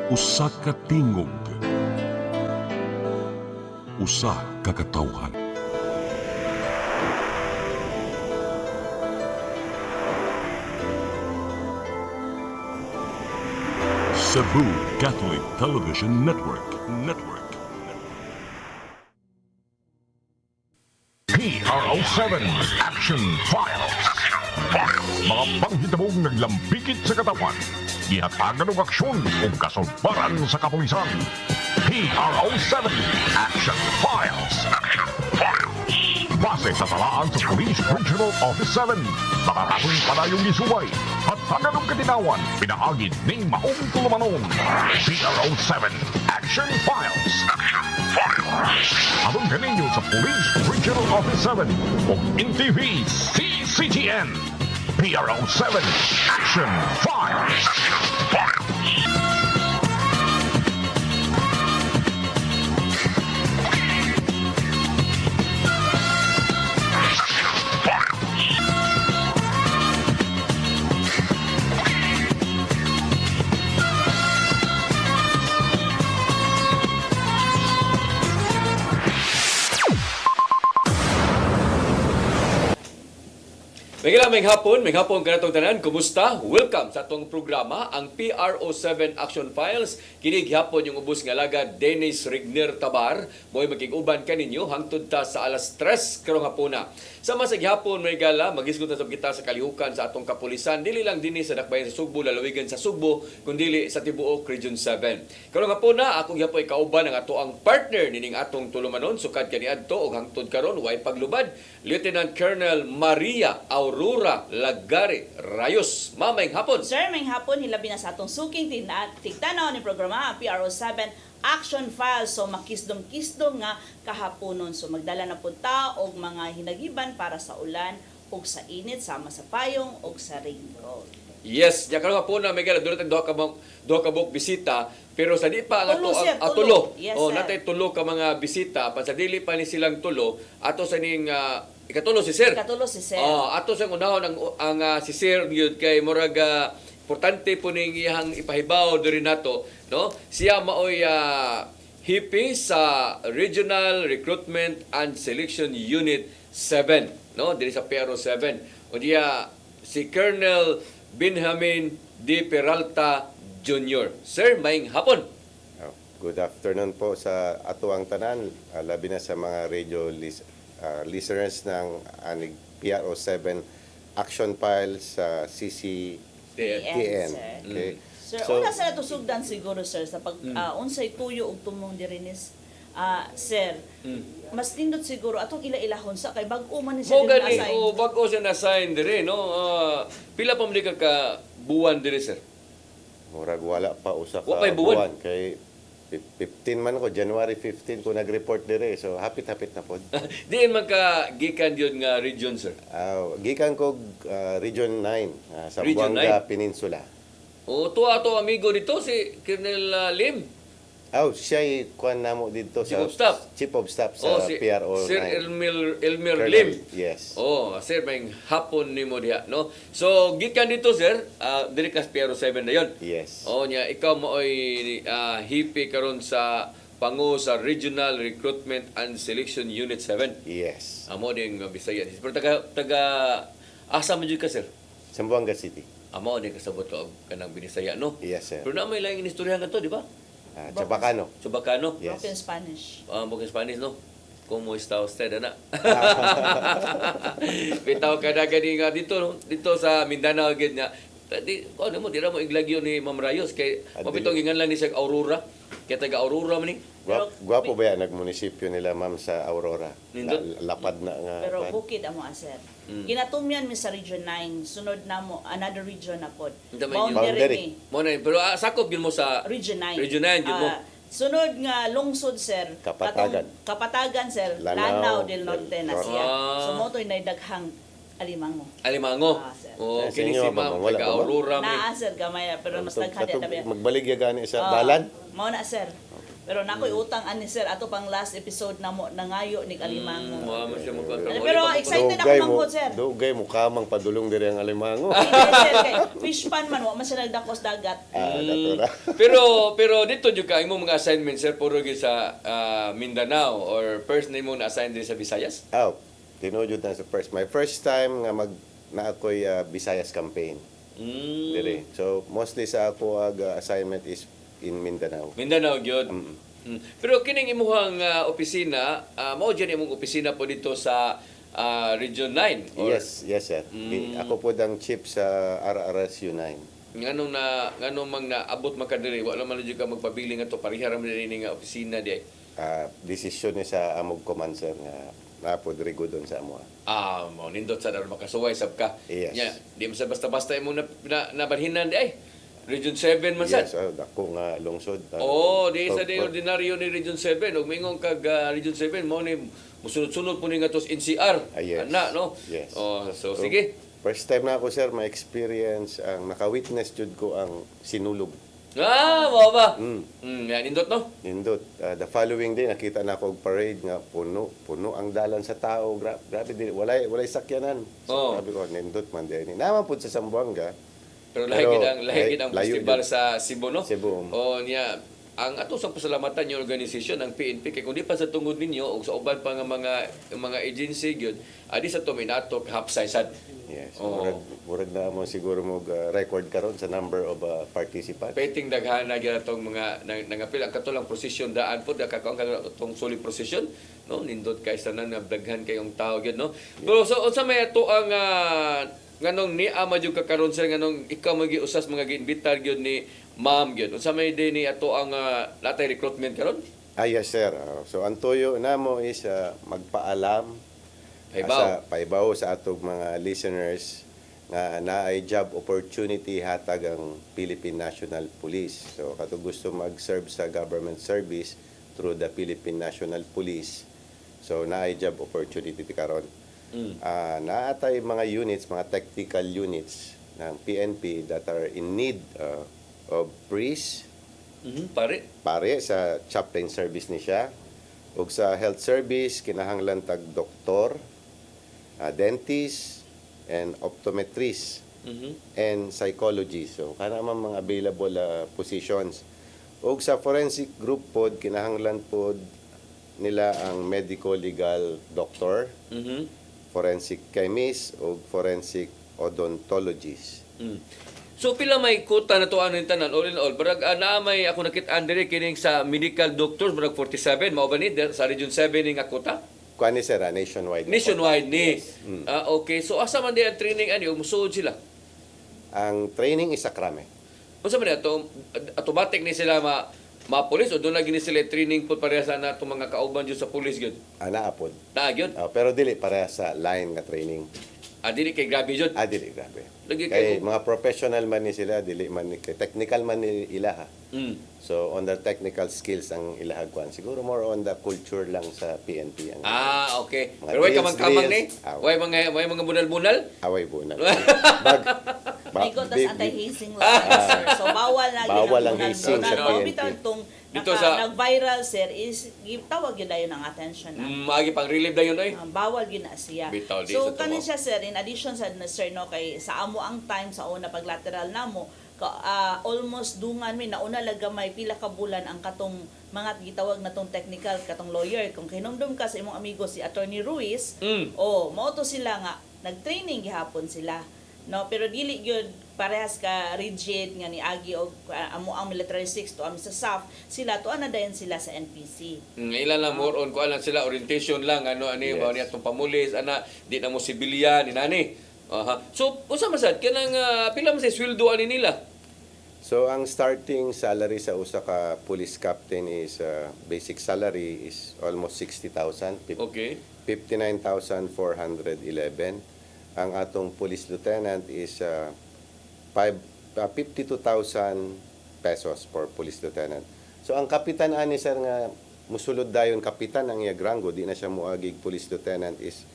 Usa ka tingog, usa ka katawhan. Cebu Catholic Television Network. PRO7 Action Files. Mga panghitabong naglambikit sa katawan. Gihatagan ng aksyon o kasulbaran sa kapulisan. PRO7 Action Files. Base sa talaan sa Police Regional Office 7. Nakakasong palayong isuway at taganong katinawan. Pinaagid ng maong tulumanon. PRO7 Action Files. Abang kaninyo sa Police Regional Office 7 o NTV CCTN. PRO7 Action Files. May hapon kanatong tanan. Kumusta? Welcome sa atong programa, ang PRO7 Action Files. Kini gihapon yung ubos nga alagad Dennis Rigner Tabar. Mo'y maging-uban kaninyo hangtod ta sa alas 3 karong hapuna. Sama sa gihapon may gala, magisgot na kita sa kalihukan sa atong kapulisan. Dili lang dinhi sa dakbayan sa Sugbo, lalawigan sa Sugbo, kundi sa tibuok Region 7. Karong hapuna, akong gihapon ikauban ang ato ang partner nining atong tulumanon. Sukad kaniadto og hangtod karon way paglubad. Lieutenant Colonel Maria Aurora Lagari Rayos. Mamayng hapon. Sir, may hapon, hilabi na sa atong suking tigtanaw ni programa, PRO7 Action Files. So, makisdom-kisdom nga kahaponon. So, magdala na punta og mga hinagiban para sa ulan og sa init, sama sa payong og sa ring road. Yes, ya karong hapuna may gala durat duha ka buok bisita, pero sa di pa ang Tulo, ato sir, ang tulo. tulo. Yes, Oh, sir. natay tulo ka mga bisita, pa sa dili pa ni silang tulo, ato sa ning ikatulo si Sir. Ikatulo si Sir. Ato sa unahon ang si Sir gyud kay murag importante po ning iyang ipahibaw diri nato, no? Siya maoy hipi sa Regional Recruitment and Selection Unit 7, no? Diri sa PRO7. O diya si Colonel Benjamin D. Peralta Jr. Sir, maayong hapon. Good afternoon po sa atuang tanan, labi na sa mga radio listeners ng anig PRO7 Action Files sa CCTN. sir. Okay. Sir, una sa nato sugdan siguro, sir, sa pag unsay tuyo og tumong dirinis, sir, mas nindot siguro atong ila-ilahon sa kay bag-o man ni siya Mo gani na-assign. o bag-o siya na-assign diri, no? Pila pa man di ka buwan diri, sir? Murag wala pa usa ka Wa pa'y buwan. buwan kay 15 man ko, January 15 ko nag-report dire. So hapit-hapit na pod. Diin man ka gikan yun nga region, sir? Gikan ko Region 9 sa Region Buanga 9? Peninsula. O tuwa to amigo dito si Colonel Lim. Siya kuan namo dito Chief of Staff. Chief of Staff sa si PRO9. Sir Elmer Colonel, Lim. Yes. Sir, may hapon ni mo diha, no? So, gikan dito, sir, diri ka sa PRO7 na yon. Yes. Nya, ikaw mo ay hipi karon sa pangu sa Regional Recruitment and Selection Unit 7. Yes. Amo ding Bisaya. Pero taga asa man jud ka, sir? Zamboanga City. Amo din kasabot ko kanang Binisaya, no? Yes, sir. Pero na may lang inistoryahan ka to, di ba? Chabacano. Subakano. Yes. Broken Spanish. Broken Spanish, no? ¿Cómo está usted, ana? Bitaw ka na gani nga dito, no? Dito sa Mindanao, agad nga. Ano mo, di mo iglagyo ni Ma'am Rayos. Kay mapitong ingan lang ni siya Aurora. Kaya taga Aurora man Gwapo ba yan nagmunisipyo nila, ma'am, sa Aurora? Nindot? Lapad na nga. Pero kwan. bukid amo sir. Kinatumyan mi sa Region 9, sunod na mo another region na pod. Dama yun. Boundary ni Mo na, pero sakop yun mo sa Region 9. Region 9, yun mo. Sunod nga lungsod sir, Kapatagan. Kapatagan sir, Lanao Lanao del Norte na del siya. Norte. So mo to'y naidaghang Alimango. Alimango. Sir. Sa Kini inyo, si Ma'am, wala taga pa ba? Aurora. Naa sir gamay pero mas naghadi na ba. Magbalig ya gani sa dalan? Mao na sir. Pero nakoy utang ani sir ato pang last episode namo nangayo ni Alimango. Mo siya magkakaroon. Pero excited ako manghod sir. Dugay mo kamang padulong diri ang alimango. Hindi sir kay fish pan man wa man siya nagdakos dagat. Dato na. Pero dito jud ka imo mga assignment sir puro gyud sa Mindanao or first name mo na assign din sa Visayas? Tinujud na sa first. My first time nga na ako'y Visayas campaign. Dire. So mostly sa ako assignment is in Mindanao. Mindanao gyud. Pero kining imuhang opisina, mao dyan imong opisina po dito sa Region 9 or Yes, sir. Ako po dang chief sa RRSU 9. nganong mang naabot man ka diri wala man jud ka magpabiling ato parihara man diri nga opisina di ay. Desisyon ni sa amog command sir nga napo diri gudon sa amo. Mo nindot sa daron makasuway sab ka. Yes. Nya, di man sa basta-basta imong nabalhinan di ay. Region 7 man sad. Yes, dako nga lungsod. Di sa di ordinaryo ni Region 7 ug mingon kag Region 7 mo ni musunod-sunod po ni nga tos NCR. Yes. Ana no. Yes. So sige. First time na ako sir ma-experience ang naka-witness jud ko ang sinulog. Mao ba? Yan nindot no. Nindot. The following day nakita na ako og parade nga puno ang dalan sa tao. Grabe din. Walay sakyanan. So, sabi ko nindot man din. Naman pud sa Zamboanga. Pero lahi gid ang festival sa Cebu no. Cebu. Niya ang ato sa pasalamatan yung organisasyon ang PNP kay kundi pa sa tungod ninyo o sa uban pa nga mga agency gyud adi sa tuminato hapsaysan. Yes. Murag na mo siguro mo record karon sa number of participants. Peting daghana gyud atong mga nangapil ang katulang prosesyon daan po dakakaon katong suli prosesyon no nindot kay tanan nga daghan kayong tao gyud no. Pero so unsa may ato ang nganong ni ama jud ka karon sir nganong ikaw magiusas mga giinbitar gyud ni ma'am gyud unsa may din ni ato ang latay recruitment karon? Yes sir. So ang tuyo namo is magpaalam paibaw sa atong mga listeners nga naay job opportunity hatag ang Philippine National Police. So katong gusto mag-serve sa government service through the Philippine National Police. So naay job opportunity karon. Naatay mga units, mga tactical units ng PNP that are in need of priest, pare sa chaplain service ni siya, ug sa health service kinahanglan tag doktor, dentist, and optometrist, and psychologist. So kana man mga available positions. Ug sa forensic group pod kinahanglan pod nila ang medical legal doctor, forensic chemist o forensic odontologist. So pila may kuta na to ano yung tanan all in all barag naa may ako nakit-an diri kining sa medical doctors barag 47 mao ba ni sa Region 7 ni nga kuta? Kuan ni sir, nationwide. Nationwide ni. Okay. So asa man di ang training ani musuod sila? Ang training is sa krame. Unsa man ato automatic ni sila ma-police o doon na gini sila training po pareha sa nato mga kauban dyan sa police gyud. Naa pod. Naa gyud. Pero dili pareha sa line nga training. Dili kay grabe gyud. Dili grabe. Lagi Kay mga professional man ni sila, dili man kay technical man ni ilaha. So on their technical skills ang ilahag kuan. Siguro more on the culture lang sa PNP ang. Okay. Mga Pero way drills, kamang-kamang ni. drills. Way mga bunal-bunal. Away bunal. May ko tas anti-hazing lang. So bawal na Bawal ang hazing sa PNP. PNP. Dito sa nag-viral sir is tawag yun dayon ang attention na. Magi pang relieve dayon oy. Bawal yun na siya. Bitaw, di So sa kanin tuwa. siya sir in addition sa sir no kay sa amo ang time sa una paglateral namo almost dungan mi nauna laga may pila ka bulan ang katong mga gitawag na tong technical katong lawyer kung kinumdum ka sa imong amigo si Attorney Ruiz mao to sila nga nagtraining gihapon sila no pero dili gyud parehas ka rigid nga ni Agi og amo ang military 6 to sa SAF sila to ana dayon sila sa NPC. Ilan lang more on ko alam sila orientation lang ani Yes. mao ni atong pamulis ana di na mo sibilyan ni nani. So usa masad kanang pila man sa sweldo ani nila? So ang starting salary sa usa ka police captain is basic salary is almost 60,000. Okay. 59,411. Ang atong police lieutenant is 52,000 pesos for police lieutenant. So ang kapitan ani sir nga musulod dayon kapitan ang iyang rango di na siya moagig police lieutenant is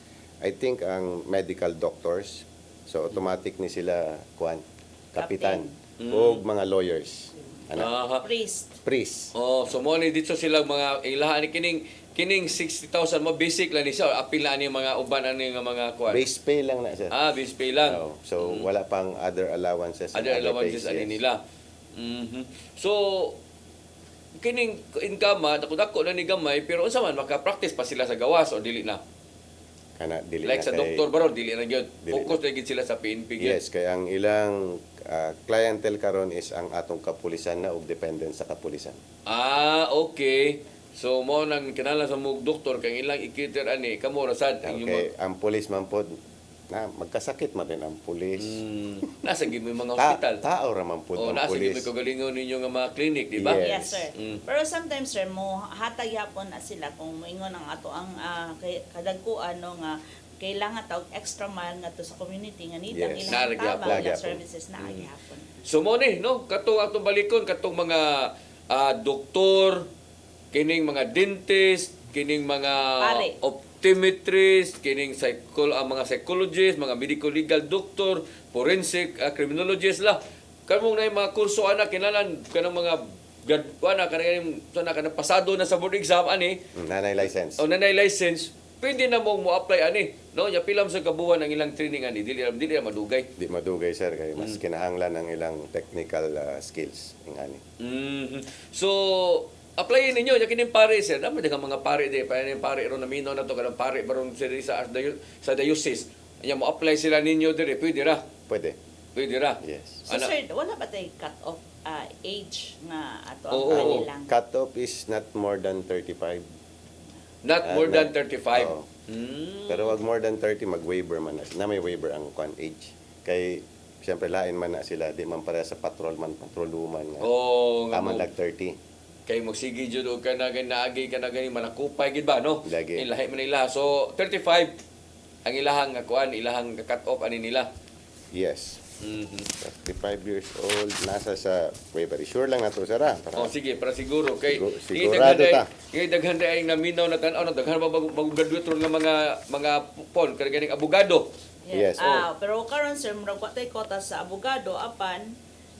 I think ang medical doctors. So automatic ni sila kapitan o mga lawyers. Aha. Priest. Oh, so mo ni dito sila mga ilahan ni kining 60,000 mo basic lang ni siya. Apil na ni mga uban ani nga mga kuan. Base pay lang na, sir. Base pay lang. Oh, so, wala pang other allowances. and Other allowances pays, ani yes. nila. Mhm. So kining income dako na ni gamay pero unsa man maka-practice pa sila sa gawas o dili na. Kana, dili Like na sa kay- doktor baron dili na gyud. Dili Focus na gyud sila sa PNP gyud. Yes, kaya ang ilang clientele karon is ang atong kapulisan na ug dependent sa kapulisan. Okay. So mo nang kinahanglan sa mug doktor kay ilang ikiter ani kamo rasad ang Okay, ang pulis man pod na magkasakit man din ang pulis. nasa gyud may mga hospital. Tao ra man pod O ang nasa gyud pulis. may kagalingon ninyo nga mga clinic, di ba? Yes. Yes, sir. Mm. Pero sometimes, sir, mo hatag yapon na sila kung moingon ang ato ang kadagkuan no nga kailangan tawag extra mile nga to sa community nga need ang Yes. ilang Narag tabang yapon. ilang services na agyapon. So mo ni no katong atong balikon katong mga doktor, kining mga dentist, kining mga Pare. optometrist, kining mga psychologist, mga medical legal doctor, forensic criminologist la. Kamong na mga kurso ana kinahanglan kanang mga graduana kanang pasado na sa board exam ani Nanay license. o nanay license, pwede na mo apply ani. No, ya pilam sa kabuhan ang ilang training ani, dili na madugay. Di madugay, sir, kay mas kinahanglan ng ilang technical skills ingani. Mhm. So, applyin ninyo ya kining pare sir. Dami daghang mga pare di pa ning pare ron namino na to kanang pare baron sir sa diocese. Nya mo apply sila ninyo dire, pwede ra. Pwede. Pwede ra. Yes. So, Ana- sir, wala ba tayo cut off age nga ato ang Oo. kanilang? Cut-off is not more than 35. Not more than 35. Oo. Mm. Pero wag more than 30, mag-waiver man na may waiver ang age. Kay siyempre lain man na sila, di man para sa patroluman nga. Oh, nga Taman mo. lag 30. Kay magsige jud og kana naagi kana gani manakupay gid ba no? Lagi. Ilahi man nila. So 35 ang ilahang nga kuan, ilahang cut off ani nila. Yes. Mhm. 35 years old, nasa sa waiver. Sure lang na to, sir. Para Oh sige, para siguro kay Sigurado ta. Kay daghan ay naminaw na tan-aw na daghan ba mag-graduate ron nga mga pon kay ganing abogado. Yes. Pero karon sir, murag wa tay kota sa abogado apan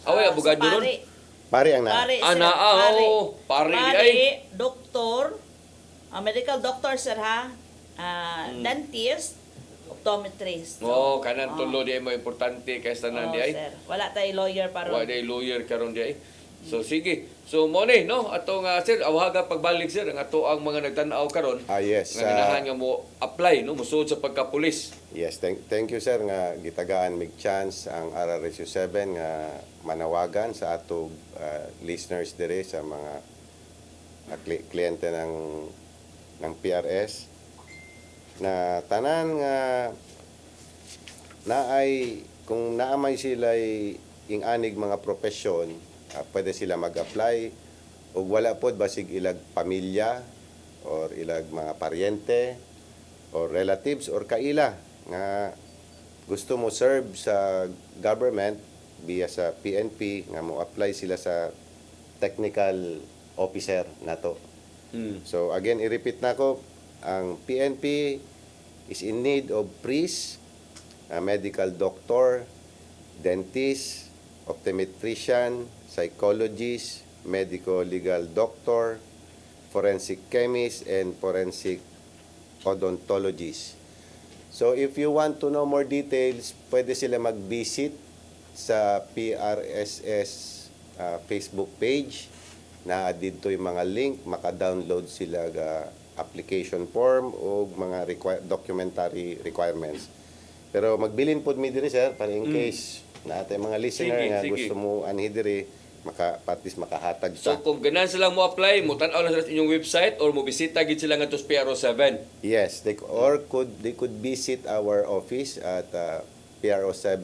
Away, sa abogado ron? pare. Pare ang na. Pare, Ah, sir, naa, oo. Pare di ay. doktor, medical doctor sir ha, dentist, optometrist. Oh, kanan tulo di ay mo importante kay tanan di ay. Sir. Wala tay lawyer para. Wa day lawyer karon di ay. So sige. So mo ni no atong sir awaga pagbalik sir ang ato ang mga nagtan-aw karon. Yes. Nga ganahan nga mo apply no musuod sa pagkapulis. Yes, thank you, sir, nga gitagaan mig chance ang RRSU 7 nga manawagan sa atong listeners dire sa mga kliyente ng PRS na tanan nga naay kung naamay sila ing-anig mga profesyon, pwede sila mag-apply ug wala pod basig ilag pamilya or ilag mga paryente or relatives or kaila nga gusto mo serve sa government via sa PNP nga mo apply sila sa technical officer nato. So again, i-repeat na ko, ang PNP is in need of priest, medical doctor, dentist, optometrician, psychologist, medico-legal doctor, forensic chemist, and forensic odontologist. So if you want to know more details, pwede sila mag-visit sa PRSS Facebook page na dito yung mga link, maka-download sila ga application form o mga documentary requirements. Pero magbilin pod mi diri, sir, para in case na atay mga listener Sige, nga sige. gusto mo anhi diri patis makahatag So sa. kung ganan sila mo apply, mo tan-aw lang sila sa inyong website or mo bisita gid sila ngadto sa PRO7. Yes, they could visit our office at PRO7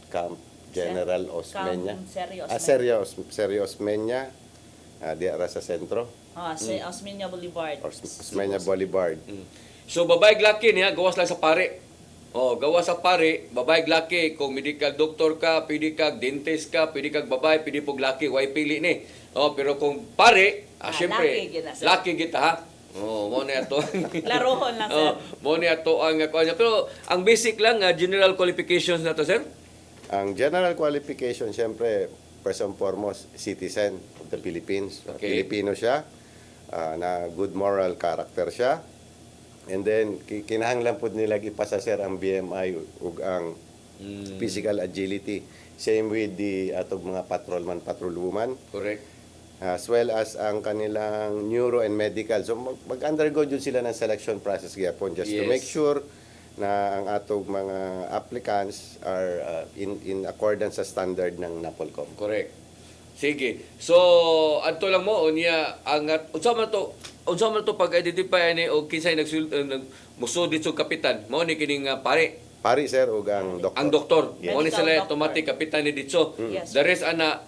Camp General Osmeña. Serio Osmeña, diara sa sentro, sa Osmeña Boulevard. Osmeña Boulevard. So babae laki niya gawas lang sa pare. Oh, gawas sa pare, babae laki kung medical doctor ka, pwede kag dentist ka, pwede kag babae, pwede pog laki, way pili ni. Oh, pero kung pare, syempre, laki gid na, sir. laki kita ha. Oh, mo na ato. Laruhon lang sir. Mo na ato ang kuan. Pero ang basic lang general qualifications na to, sir. Ang general qualification, siyempre, first and foremost, citizen of the Philippines. Okay. Pilipino siya, na good moral character siya. And then, kinahanglan po nila ipasa, sir, ang BMI ug ang physical agility. Same with the atog mga patrolman, patrolwoman. Correct. As well as ang kanilang neuro and medical. So mag-undergo dyan sila ng selection process gyapon just to Yes. make sure na ang atog mga applicants are in accordance sa standard ng NAPOLCOM. Correct. Sige. So, adto lang mo unya ang unsa man to pag-identify ni o kinsay musud dito kapitan. Mao ni kining pare. Pari, sir, ug ang doktor. Ang doktor. Yes. Mao ni Medical sila doctor. automatic kapitan ni dito. Yes. The rest ana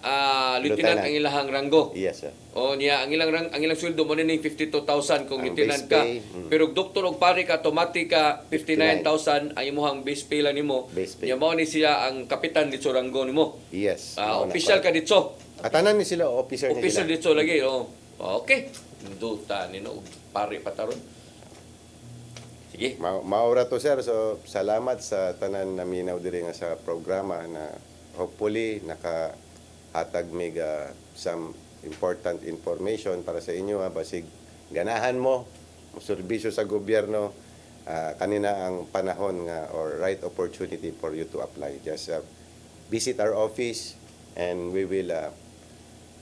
lieutenant Lieutenant. ang ilahang ranggo. Yes, sir. O niya ang ilang sweldo mo ni 52,000 kung Ang lieutenant base ka. pay, Pero doktor og pare ka automatic ka 59,000 ang imong base pay lang nimo. Base pay. Niya mao ni siya ang kapitan dito ranggo nimo. Yes. mao na Official pa. ka dito. Atanan ni sila, officer ni Official sila. dito lagi. Oh. Okay. Duta ni no pare pataron. Sige. Maura to, sir. So, salamat sa tanan na minaw diri nga sa programa na hopefully nakahatag mig some important information para sa inyo. Basig ganahan mo, serbisyo sa gobyerno, kanina ang panahon nga or right opportunity for you to apply. Just visit our office and we will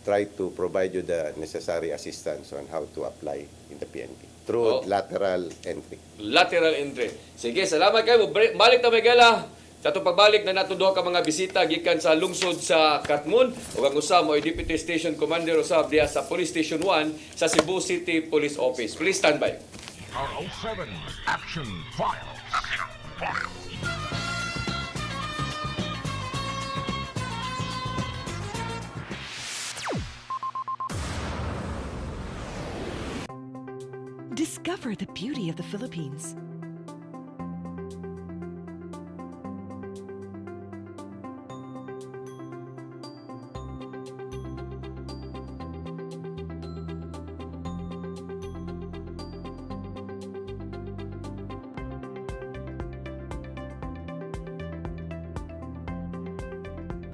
try to provide you the necessary assistance on how to apply in the PNP through lateral entry. Lateral entry. Sige, salamat kayo. Balik ta may gala. Sa itong pagbalik na nato duha ka mga bisita gikan sa lungsod sa Katmon ug ang usa mo ay Deputy Station Commander usab diha sa Police Station 1 sa Cebu City Police Office. Please stand by. PRO7 Action Files. Discover the beauty of the Philippines.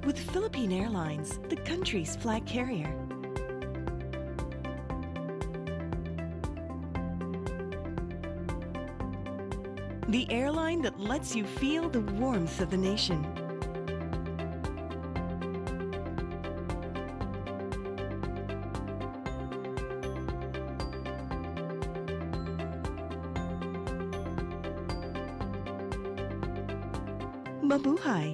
With Philippine Airlines, the country's flag carrier. The airline that lets you feel the warmth of the nation. Mabuhay!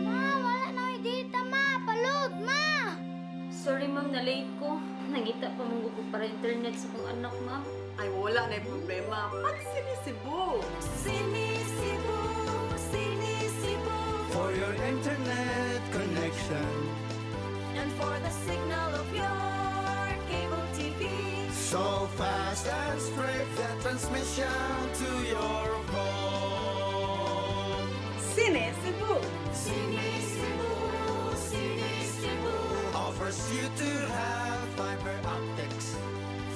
Ma, wala na yung data, ma. Palud, ma. Sorry ma'am, na-late ko. Nangita pa mong gusto para internet sa kong anak, ma'am. Ay, wala na yung problema. Pag sinisibo. Sinisibo, sinisibo. For your internet connection, And for the signal of your cable TV. so fast and straight, the transmission to your home. Sinisibo. Sinisibo, sinisibo. Offers you to have fiber optics.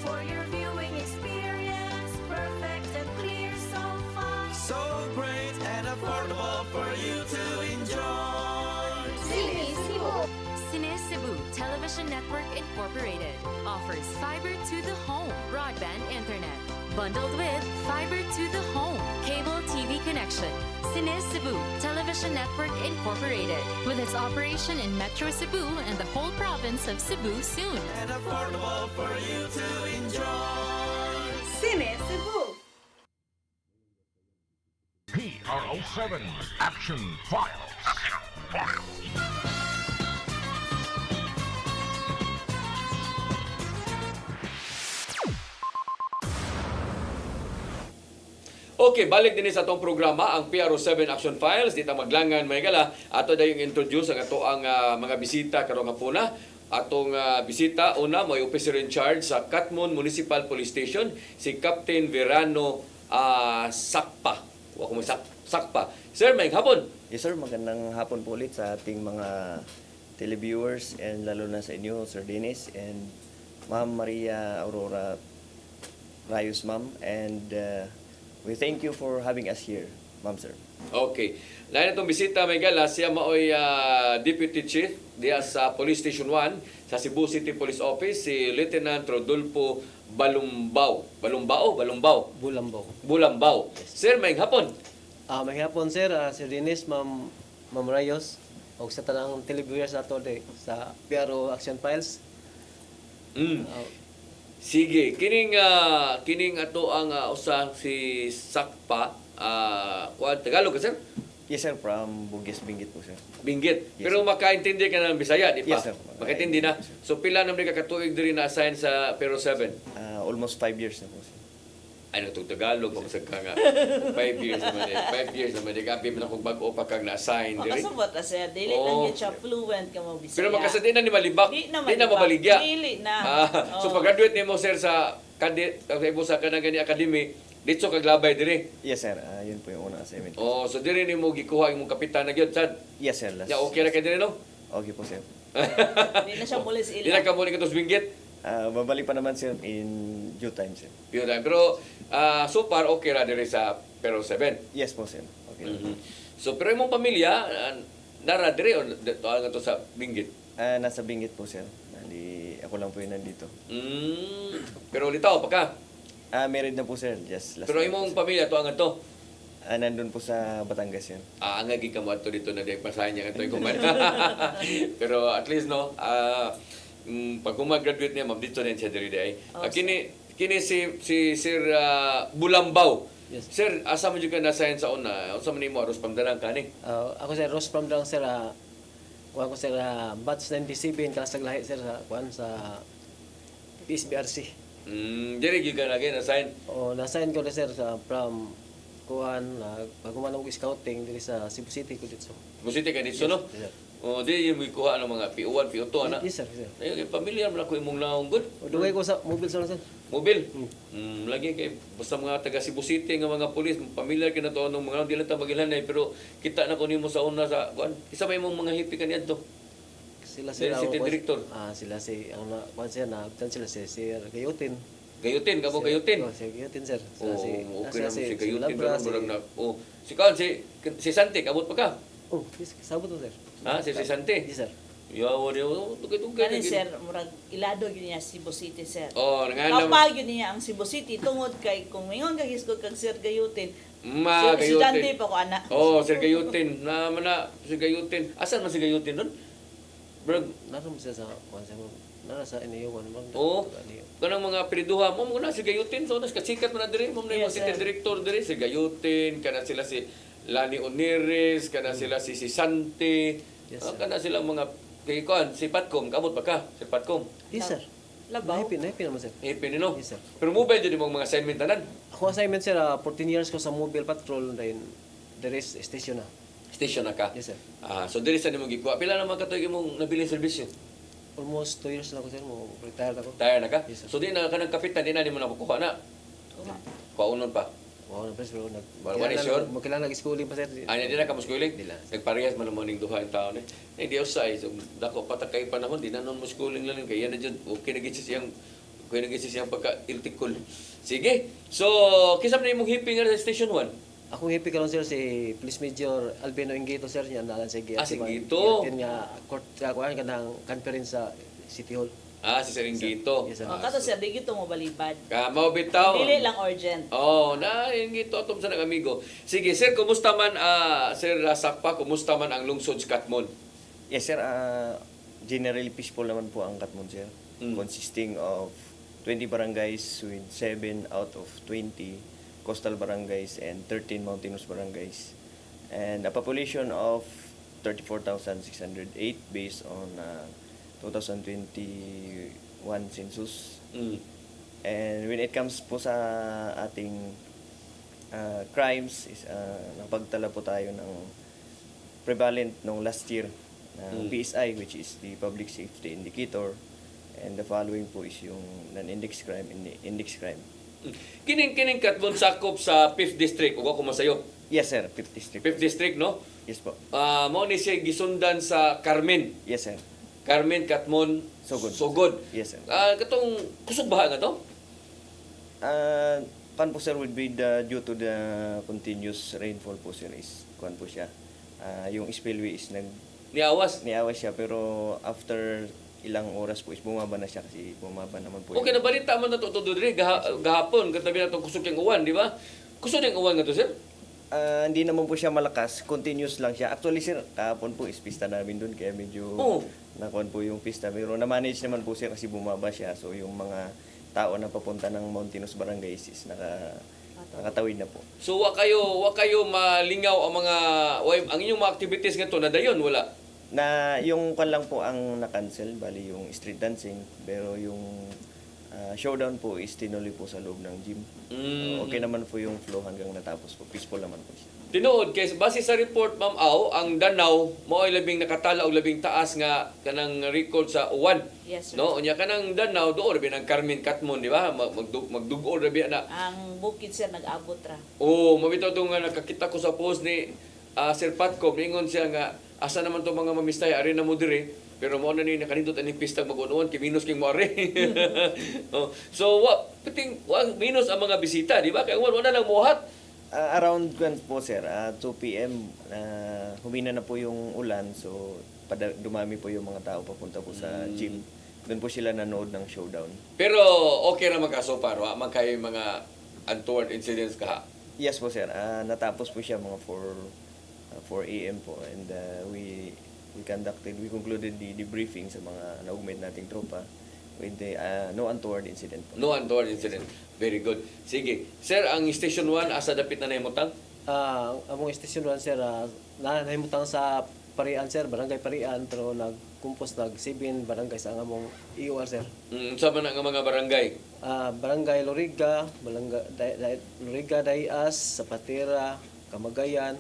For your viewing experience, perfect and clear so fast. So great and affordable for you to enjoy. Sinisibo. Cine Cebu Television Network Incorporated offers fiber to the home broadband internet bundled with fiber to the home cable TV connection. Cine Cebu Television Network Incorporated with its operation in Metro Cebu and the whole province of Cebu soon. And affordable for you to enjoy. Sinisibo. PRO7 Action Files. Okay, balik din sa atong programa ang PRO7 Action Files dito maglangan may gala ato dayong introduce ang ato ang mga bisita karong hapuna. Atong bisita una mo officer in charge sa Katmon Municipal Police Station si Captain Verano Sakpa. Wa ko mo Sakpa. Sir, may hapon. Yes sir, magandang hapon po ulit sa ating mga televiewers and lalo na sa inyo, Sir Dennis and Ma'am Maria Aurora Rayos, ma'am. And we thank you for having us here, ma'am, sir. Okay. Lain itong bisita, may gala, siya maoy Deputy Chief diya sa Police Station 1 sa Cebu City Police Office, si Lieutenant Rodolfo Balumbaw. Bulambaw. Sir, may hapon. May hapon sir, Sir Dennis, Ma'am Rayos, o sa tanang televiewers nato sa PRO Action Files. Sige, kining ato ang usa si Sakpa, kuan Tagalog ka sir? Yes sir, from Bugis Benguet po sir. Benguet. Yes, Pero sir. makaintindi ka ng Bisaya, di pa? Yes, sir. Makaintindi na. So pila naman ka katuig diri na assign sa Pero 7? Almost 5 years na po sir. Ano itong Tagalog, magsag ka nga. 5 years naman eh. 5 years naman eh. Kapi mo na kung bago pa kang na-assign diri. Makasabot na siya. Dili Oo. lang yun siya fluent ka mo Bisaya. Pero makasadi na ni Malibak. Di Di na na malibak. mabaligya. Dili na. So pag-graduate nimo sir sa sa kanang gani academy, dito kaglabay diri. Yes sir, yun po yung unang assignment. Oh, so diri nimo gikuha imong kapitan na gyud sad. Yes sir, last. Ya okay ra kay diri no? Okay po sir. Di na siya mulis Di na ila. ka mo ni katos binggit. Babalik pa naman sir in due time sir. Yun lang. Pero so far okay ra diri sa Pero 7. Yes po sir. Okay. So pero imong pamilya nara diri o dito nga to sa Benguet. Nasa Benguet po sir. Ako lang po yung nandito. Pero litaw pa ka. Married na po sir, just last Pero night imong po, sir. pamilya to ang to. Nandun po sa Batangas sir. Ang agi ka mo ato dito na di pasahan niya ito kuman. Pero at least no, pag graduate niya ma'am dito din siya diri day. Kini si Sir Bulambaw. Yes. Sir, asa mo jud ka na-assign sa una? Unsa man nimo aros pamdarang kani? Ako sir, Rose from Drang sir, kuha ko sir, batch 97, kalasag lahi sir, sa PSBRC. Diri gyud ka na na-assign. Na-assign ko na sir from kuhan, bago man ako scouting diri sa Cebu City ko dito. Musiti ka dito no? Yes, sir. O di yung kuha ng mga PO1, PO2 ana. Yes sir, yes, sir. Ay, pamilyar man ako imong naong good. Dugay ko sa mobile sir. Mobil. Lagi kay basta mga taga Cebu City nga mga pulis, pamilyar kina to anong mga di lang ta magilhanay pero kita na ko nimo sa una sa kuan. Isa ba imong mga hipi kaniadto? Sila sir, City Director. sila si ang kuhan sir na sila si Sir Gayutin. Gayutin, kamo Gayutin. Si Gayutin sir. Oh, okay na si Gayutin Labra, pero murag na. Oh, si Sante kabot pa ka. sabot to sir. Si Sante. Yes sir. Yawa niya, tugay-tugay. Kani sir, murag ilado yun niya Cebu City sir. Oh, nga Kapag yun niya ang Cebu City tungod kay kung mingon kag hisgot kag Sir Gayutin. Si Gayutin. Dante pa ko ana. Oh, Sir Gayutin. Si Gayutin. Asan man si Gayutin doon? Bro, Naro mo siya sa kuhan sir. Nara sa iniwan mo. Oo. Kanang mga apeliduha mo na si Gayutin. So, kasikat mo na diri. Mo na yung Yes, city sir. director diri. Si Gayutin. Kana sila si Lani Oniris. Kana sila si Sante. Yes, sir. Kana sila mga kay kuan si Patcom. Kamot pa ka? Si Patcom. Yes sir. Labaw. Nahipi naman sir. Hipin nino. Yes, sir. Pero mobile dyan yung mga assignment tanan. Ako assignment sir, 14 years ko sa mobile patrol, then the rest station na. Station na ka. Yes sir. So diri sa nimo gikuha. Pila naman katuig imong nabiling serbisyo? Almost 2 years na ako sir, mo retired ako. Tire na ka? Yes, sir. So di na kanang kapitan di na nimo nakukuha na. Kaunon pa. Wow, na pero What is yun? magkailangan nag-schooling pa sir. Ani di na ka muskuling? Di na. Nagparehas man mo ning duha ang taon eh. Di usay so dako patakay panahon di na non mo schooling lang kay yan na jud okay na gid siyang pagka iltikol. Sige. So kinsa man imong hiping sa station 1? Akong happy karon sir si Police Major Albino Ingito sir niya nalan sa GRC. Si Ingito. Nga court kuan kanang conference sa City Hall. Si Seringito. Yes sir. Kato sir, di gito mo balibad. Mao bitaw. Dili lang urgent. Ingito atom sa nang amigo. Sige, sir, kumusta man Sir Sakpa, kumusta man ang lungsod sa Katmon? Yes sir, generally peaceful naman po ang Katmon sir. Consisting of 20 barangays with 7 out of 20 coastal barangays and 13 mountainous barangays. And a population of 34,608 based on 2021 census. And when it comes po sa ating crimes, napagtala po tayo ng prevalent nung last year ng PSI, which is the Public Safety Indicator. And the following po is yung non-index crime and index crime. Kining Katmon sakop sa 5th District, ug ako masayo. Yes, sir. 5th district. 5th District, no? Yes po. Mao ni siya gisundan sa Carmen. Yes, sir. Carmen Katmon Sogod. Yes, sir. Katong kusog baha nga to? Kan po sir would be due to the continuous rainfall po sir is kuan po siya. Yung spillway is Niawas. siya pero after ilang oras po is bumaba na siya kasi bumaba naman po. Okay, nabalita man na to diri gahapon katabi na tong kusog yung uwan, di ba? Kusog yung uwan nga to, sir? Hindi naman po siya malakas, continuous lang siya. Actually sir, kahapon po is pista namin doon kaya medyo nakuan po yung pista. Pero na-manage naman po sir kasi bumaba siya. So yung mga tao na papunta ng Mountainous Barangay is nakatawid na po. So wa kayo malingaw ang inyong mga activities nga to na dayon wala. Na yung kan lang po ang na-cancel, bali yung street dancing, pero yung showdown po is tinuloy po sa loob ng gym. Okay naman po yung flow hanggang natapos po. Peaceful naman po siya. Tinuod kay base sa report Ma'am Au, ang Danau mao ay labing nakatala og labing taas nga kanang record sa uwan. Yes, sir. No, unya kanang Danau doon rabi ng Carmen Katmon, di ba? Magdugo rabi na. Ang bukid, sir, nag-abot ra. Mabitaw nga nakakita ko sa post ni Sir Patco, ningon siya nga asa naman to mga mamistay ari na mo diri. Pero mo na ni nakanindot ani pista mag-unuan kay minus king mo ari. So minus ang mga bisita, di ba? Kay wala lang muhat. Around po sir, 2 p.m. Humina na po yung ulan so dumami po yung mga tao papunta po sa gym. Doon po sila nanood ng showdown. Pero okay ra magkaso paro, magkay mga untoward incidents ka. Yes po sir, natapos po siya mga 4 a.m. po and we concluded the debriefing sa mga na-augment nating tropa with the no untoward incident po. No untoward incident. Very good. Sige. Sir, ang Station 1 asa dapit na nahimutang? Among Station 1 sir, nahimutang sa Parian sir, barangay Parian pero nagkumpos 7 barangay sa among IOR sir. Sa man nga mga barangay? Barangay Loriga, Loriga, Dayas, Zapatera, Camagayan,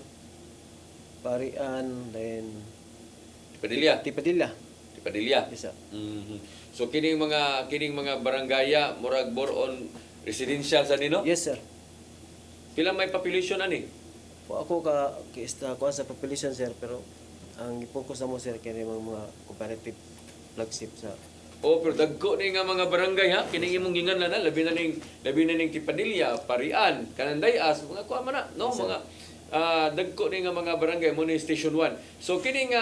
Parian, then Tipadilla. Yes, sir. So kining mga barangaya murag more on residential sa nino? Yes, sir. Pila may population ani? Ako kuha sa population sir pero ang i-focus na mo sir kaya mga cooperative flagship sa pero dagko ni nga mga barangay ha, kining imong gingan na labi na ning Tipadilla, Parian, Canandayas, mga kuha man na, no? Mga dagko ni nga mga barangay mo ni Station 1. So kining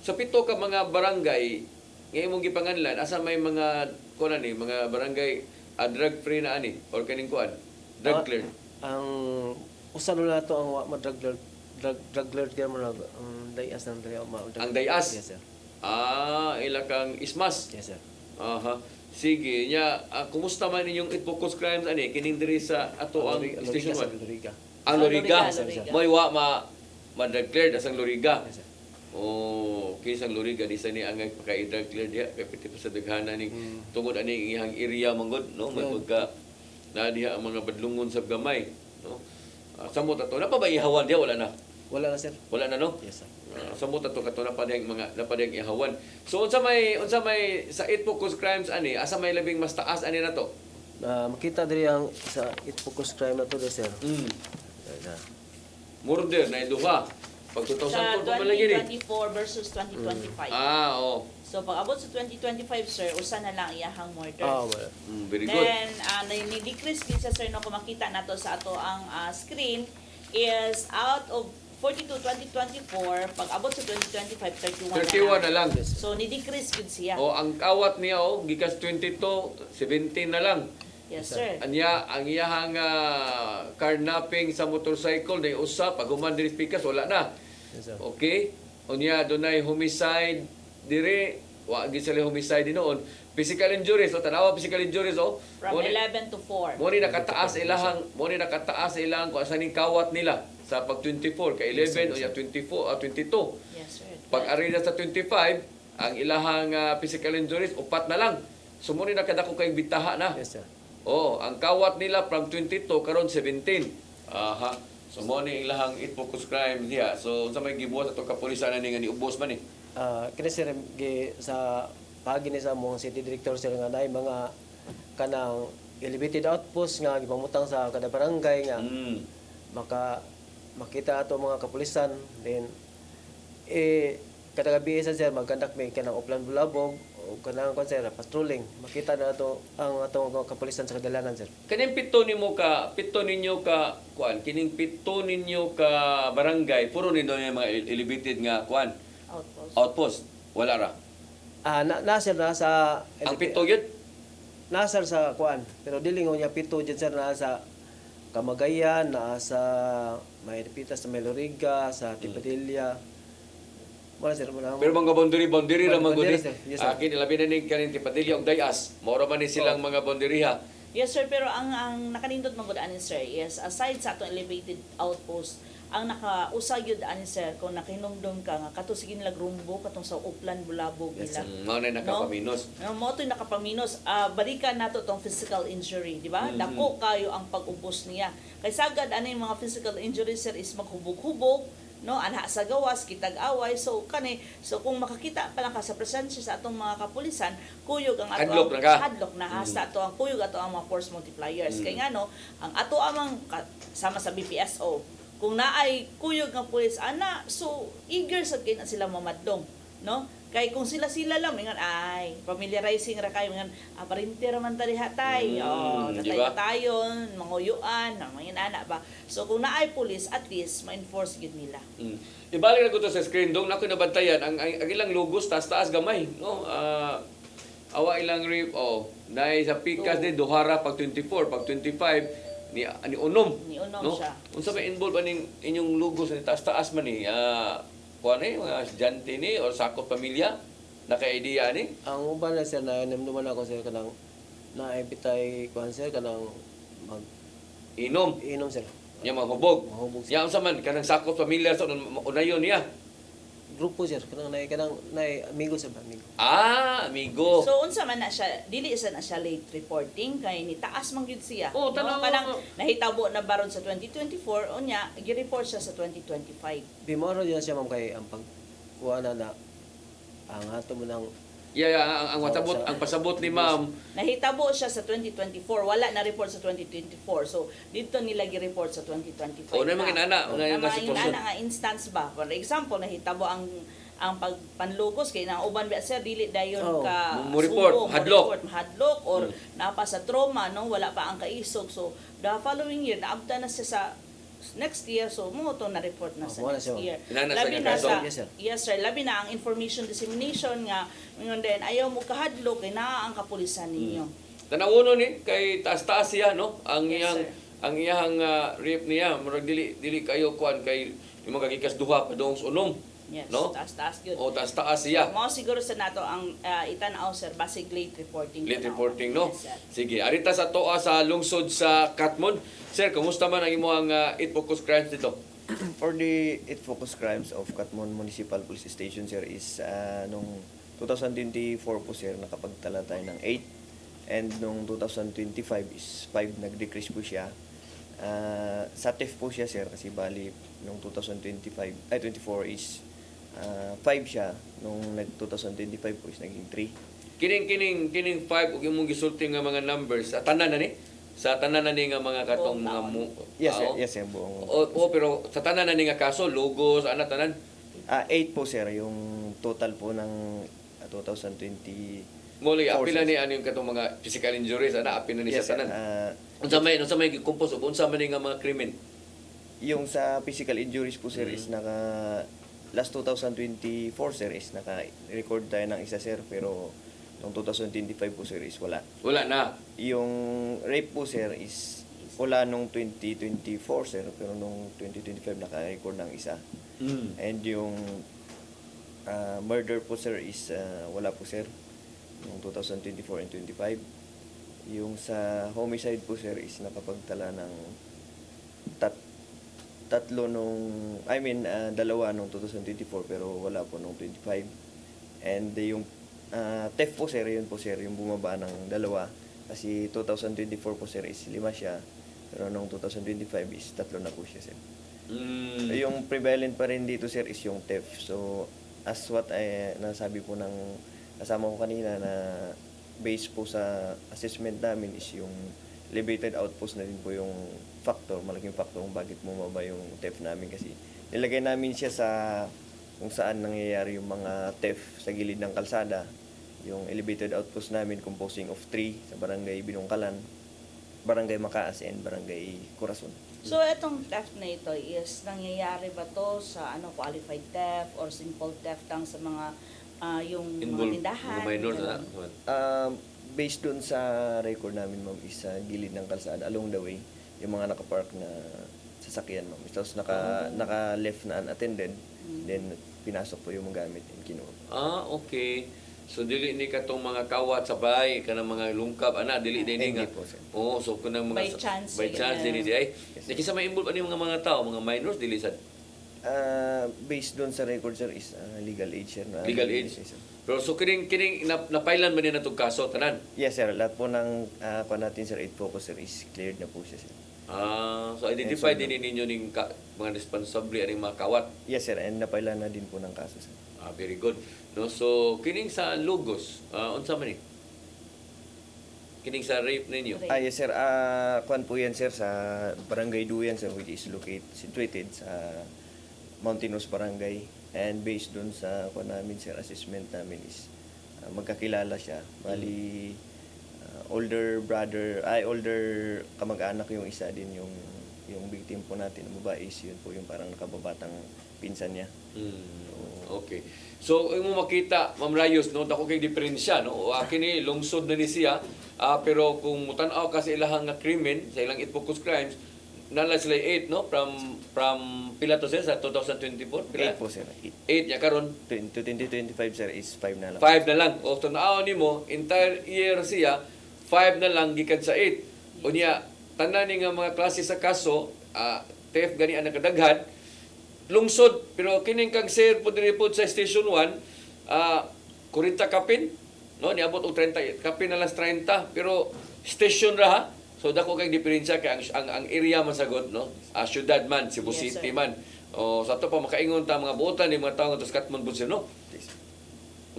sa pito ka mga barangay nga imong gipanganlan asa may mga kuan ni mga barangay drug free na ani or kaning kuan drug cleared. Ang usa na to ang drug cleared kaya mo Dayas ng ang Dayas. Yes sir. Ila kang Ismas. Yes sir. Sige nya kumusta man inyong focus crimes ani kining diri sa ato ang Station 1? Ang Loriga. Moy wa ma-drug cleared asang Loriga. Yes sir. Okay, sang Loriga di sa ni ang pagka-drug cleared diha kay piti sa daghana ning tungod ani iyang area manggod no may pagka na diha ang mga badlungon sa gamay no. Samot ato na pa ba ihawan diha wala na? Wala na sir. Wala na no? Yes sir. Samot ato kato na pa diyang mga ihawan. So unsa may sa 8 focus crimes ani asa may labing mas taas ani na to? Makita diri ang sa focus crime na to sir. Murder na duha. Pag 2004 pa malagi ni. 2024 versus 2025. Oo. So pag abot sa 2025 sir, usa na lang iyahang murder. Well. Very good. Then ni-decrease din sa sir no kung makita nato sa ato ang screen is out of 42 2024 pag abot sa 2025 31 na lang. So ni-decrease gid siya. Ang kawat niya gikas 22 17 na lang. Yes sir. Ang iyahang carnapping sa motorcycle na usa pag human diri pikas wala na. Yes sir. Okay? Unya dunay homicide dire wa gid sila homicide noon. Physical injuries tanawa physical injuries from 11 to 4. Mo ni nakataas ilahang kung asa ning kawat nila sa pag 24 kay 11 unya 24 22. Yes sir. Pag arena sa 25 ang ilahang physical injuries upat na lang. So mo ni nakadako kay bitaha na. Yes sir. Ang kawat nila from 22 karon 17. So mo ni ilahang focus crime diha. So unsa may gibuhat ato kapulisan ani nga niubos man ni? Kini sir sa pagi ni sa among city director sir nga naay mga kanang elevated outpost nga gipamutang sa kada barangay nga makita ato mga kapulisan, then kada gabi sa sir magkandak may kanang uplan bulabog o kanang kon sir patrolling, makita na ato ang atong mga kapulisan sa kadalanan sir. Kaning pito ninyo ka kuan, kining pito ninyo ka barangay, puro ninyo yung mga elevated nga kuan, outpost. Wala ra. Na sir na sa Ang pito yun? nasar sa kuan, pero dili nga niya pito dyan sir na sa Kamagayan, na sa may Pitas sa Meloriga, sa Tipadilla. Wala sir, wala. Pero mga boundary ra man gud. sir. Yes, sir. Akin labi na ning kaning Tipadilla ug Dayas. Mao man ni silang mga boundary-ha. Yes sir, pero ang nakanindot man gud ani sir is aside sa atong elevated outpost, ang nakausag yun ani sir kung nakahinumdum ka nga kato sige nila grumbo katong sa uplan bulabog nila. Mao na nakapaminos. No, mo to nakapaminos. Balikan nato tong physical injury, di ba? Dako kayo ang pag-ubos niya. Kay sagad ani mga physical injury sir is maghubog-hubog, no, anha sa gawas kitag away, so kung makakita pa lang ka sa presensya sa atong mga kapulisan, kuyog ang ato hadlok na hasta ato ang kuyog ato ang mga force multipliers. Kay nga no, ang ato amang sama sa BPSO, kung naay kuyog nga pulis ana, so eager sad kay na sila mamadlong, no? Kay kung sila lang mingan ay familiarizing ra kayo mingan aparente ra man ta diha tay. Diba? Tayon, manguyuan, mga ana ba. So kung naay pulis, at least ma-enforce gid nila. Ibalik na ko to sa screen dong nako nabantayan ang ilang logos taas gamay, no? Awa ilang rip nay sa pikas din duhara pag 24, pag 25 ni Unom. Ni Unom no? siya. Unsa may involve aning inyong logos ni taas ni kuan mga estudyante ni or sakop pamilya naka-idea ni? Ang uban na sir na namduman ako sir kanang naibitay kuan sir kanang Inom sir. Nya mahubog. Mahubog sir. Ya unsa man kanang sakop pamilya sa unayon niya. Grupo sir kanang amigo sir amigo. Amigo. So unsa man na siya, dili isa na siya late reporting kay ni taas man gyud siya. Oh, tanaw. Kanang nahitabo na baron sa 2024 unya gi-report siya sa 2025. Bimoro diyan siya ma'am kay ang pagkuha na ang ato mo ng ang matabot ang pasabot ni ma'am nahitabo siya sa 2024, wala na report sa 2024. So dito nila gi-report sa 2025. na mga inana nga sitwasyon. Nga instance ba? For example, nahitabo ang panlugos kay na uban ba sir dili dayon ka report hadlok or napa sa trauma no, wala pa ang kaisog. So the following year naabta na siya sa next year, so mo to na report na sa next year. Labi na sa yes sir, labi na ang information dissemination nga ngayon din ayaw mo kahadlok kay naa ang kapulisan ninyo. Tanawono ni kay taas-taas siya no ang iyang rape niya murag dili kayo kuan kay yung mga gikas duha pa dong Unom. Yes, no? taas-taas yun. Taas-taas siya. So, mo siguro sa nato ang itanaw sir, basic late reporting. Late reporting, no? Yes, sige, arita sa toa sa lungsod sa Katmon. Sir, kumusta man ang imong 8 focus crimes dito? For the 8 focus crimes of Katmon Municipal Police Station, sir, is nung 2024 po, sir, nakapagtala tayo ng 8. And nung 2025 is 5, nag-decrease po siya. Sa TIF po siya, sir, kasi bali nung 24 is 5 siya. Nung 2025 po is naging 3. Kining 5 ug imong gisulti nga mga numbers sa tanan na ni? Sa tanan na ni nga mga katong mga Yes, sir, buong. Pero sa tanan na ni nga kaso, logos, tanan? 8 po, sir, yung total po ng 2020. Muli, apila ni ano yung katong mga physical injuries, apila ni sa tanan. Unsa may gikumpos ug unsa man ni nga mga krimen? Yung sa physical injuries po, sir, is last 2024, sir, is naka-record tayo ng isa, sir, pero noong 2025 po, sir, is wala. Wala na. Yung rape po, sir, is wala nung 2024, sir, pero nung 2025 naka-record ng isa. And yung murder po, sir, is wala po, sir, noong 2024 and 25. Yung sa homicide po, sir, is nakapagtala ng dalawa nung 2024 pero wala po nung 25. And yung theft po, sir, yun po, sir, yung bumaba ng dalawa. Kasi 2024 po, sir, is 5 siya. Pero nung 2025 is 3 na po siya, sir. So, yung prevalent pa rin dito, sir, is yung theft. So, as what nasabi po ng kasama ko kanina na based po sa assessment namin is yung elevated outpost na din po yung malaking factor kung bakit bumaba yung theft namin kasi nilagay namin siya sa kung saan nangyayari yung mga theft sa gilid ng kalsada. Yung elevated outpost namin composing of 3 sa Barangay Binungkalan, Barangay Makaas, and Barangay Corazon. So, itong theft na ito is nangyayari ba to sa qualified theft or simple theft lang sa mga yung mga tindahan? Mga minors na. Based dun sa record namin, ma'am, is sa gilid ng kalsada, along the way, yung mga nakapark na sasakyan, ma'am. Tapos naka-left na unattended, then pinasok po yung mga gamit and kinuha. Okay. So dili ni katong mga kawat sa bahay kanang mga lungkab dili din nga. Hindi po, sir. So kanang mga By chance, by chance ganyan. dili ay. Nakisa may involve ani mga tao, mga minors dili sad. Based doon sa record, sir, is legal age, sir. Legal age. Pero so kining napailan man ni natong kaso tanan. Yes, sir. Lahat po ng kuha natin, sir, 8 focus, sir, is cleared na po siya, sir. So identify din ninyo ning mga responsable ani mga kawat. Yes, sir. And napailan na din po ng kaso, sir. Very good. No, so kining sa Lugos, unsa man ni? Kining sa rape ninyo. Yes, sir. Kuan po yan, sir, sa Barangay Duyan, sir, which is situated sa Mountainous Barangay. And based dun sa kuan namin, sir, assessment namin is magkakilala siya. Bali, older kamag-anak yung isa din yung victim po natin na babae is yun po yung parang nakababatang pinsan niya. Okay. So imo makita Ma'am Rayos no dako kay diferensya no kini lungsod na ni siya pero kung mutan-aw ka sa ilahang nga krimen sa ilang focus crimes nala sila 8 no from pila to sir sa 2024 pila 8 po, sir. 8 ya karon 2025, sir, is 5 na lang. 5 na lang o tanaw nimo entire year siya 5 na lang gikan sa 8 unya tanan ni nga mga klase sa kaso theft gani ang nakadaghan lungsod pero kining kang sir po diri po sa station 1 40 kapin no niabot og 30 kapin na lang 30 pero station ra ha so dako kay diferensya kay ang area man sagod no syudad man Cebu Yes, City sir. man o sa to pa makaingon ta mga buotan ni mga tawo nga Katmon Bunso no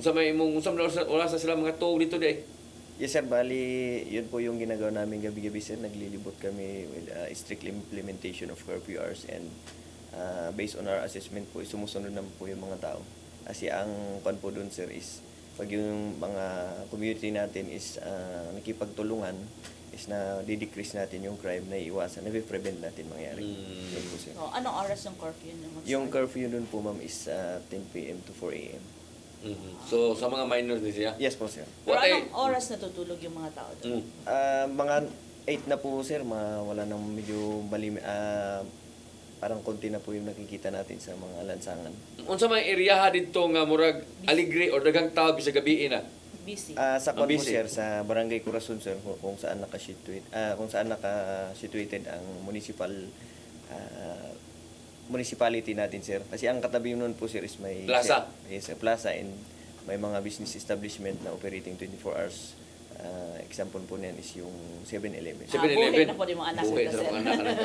unsa may imong wala sa sila mga tuog dito di Yes, sir. Bali, yun po yung ginagawa namin gabi-gabi, sir. Naglilibot kami with strict implementation of curfew hours and based on our assessment po, sumusunod naman po yung mga tao. Kasi ang pan po dun, sir, is pag yung mga community natin is nakipagtulungan, is na di-decrease natin yung crime na iwasan, na-prevent natin mangyari. Yun po, sir. Anong oras yung curfew? Yung curfew dun po, ma'am, is 10 p.m. to 4 a.m. So sa mga minors ni siya Yes po, sir. Pero anong oras natutulog yung mga tao doon? Mga 8 na po, sir, wala nang medyo parang konti na po yung nakikita natin sa mga lansangan. unsa may area dito nga murag aligre or daghang tao bisag gabi na Busy. Sa Kwan po, busy. sir, sa Barangay Corazon, sir, kung saan naka-situated ang municipality natin, sir. Kasi ang katabi nun po, sir, is may Plaza. Yes, sir, plaza, and may mga business establishment na operating 24 hours. Example po niyan is yung 7-Eleven. 7-Eleven. buhay na po din mga anak Buhay nila, sa sir. mga anak.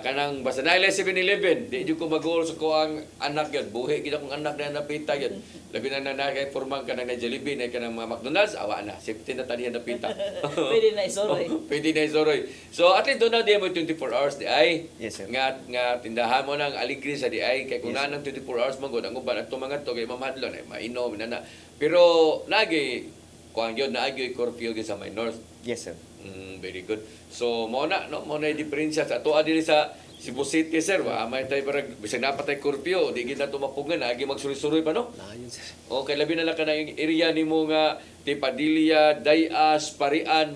Kanang basta na 7-Eleven, di jud ko magol sa ko ang anak yun. Buhay kita kong anak na napita yun. Labi na kay formang kanang na Jollibee, na kanang mga McDonald's, awa na. Safety na tanihan napita. Pwede na isoroy. Pwede na isoroy. So at least doon na di mo 24 hours di ay. Yes, sir. Nga tindahan mo ng aligri sa di ay. Kaya kung Yes, nanang 24 hours magod, ang uban at tumangat to, kay mamahadlon, ay mainom, na. Pero lagi, kuang yun, naagyo curfew sa minors. Yes, sir. Very good. So, mo na yung diferensya sa tuwa diri sa Cebu City, sir. May tayo parang, bisag napatay curfew, di gina tumapungan, agi magsuri-suri pa, no? Yun, sir. Okay, labi na lang ka na yung area ni mo nga, Tipadilla, Dayas, Parian,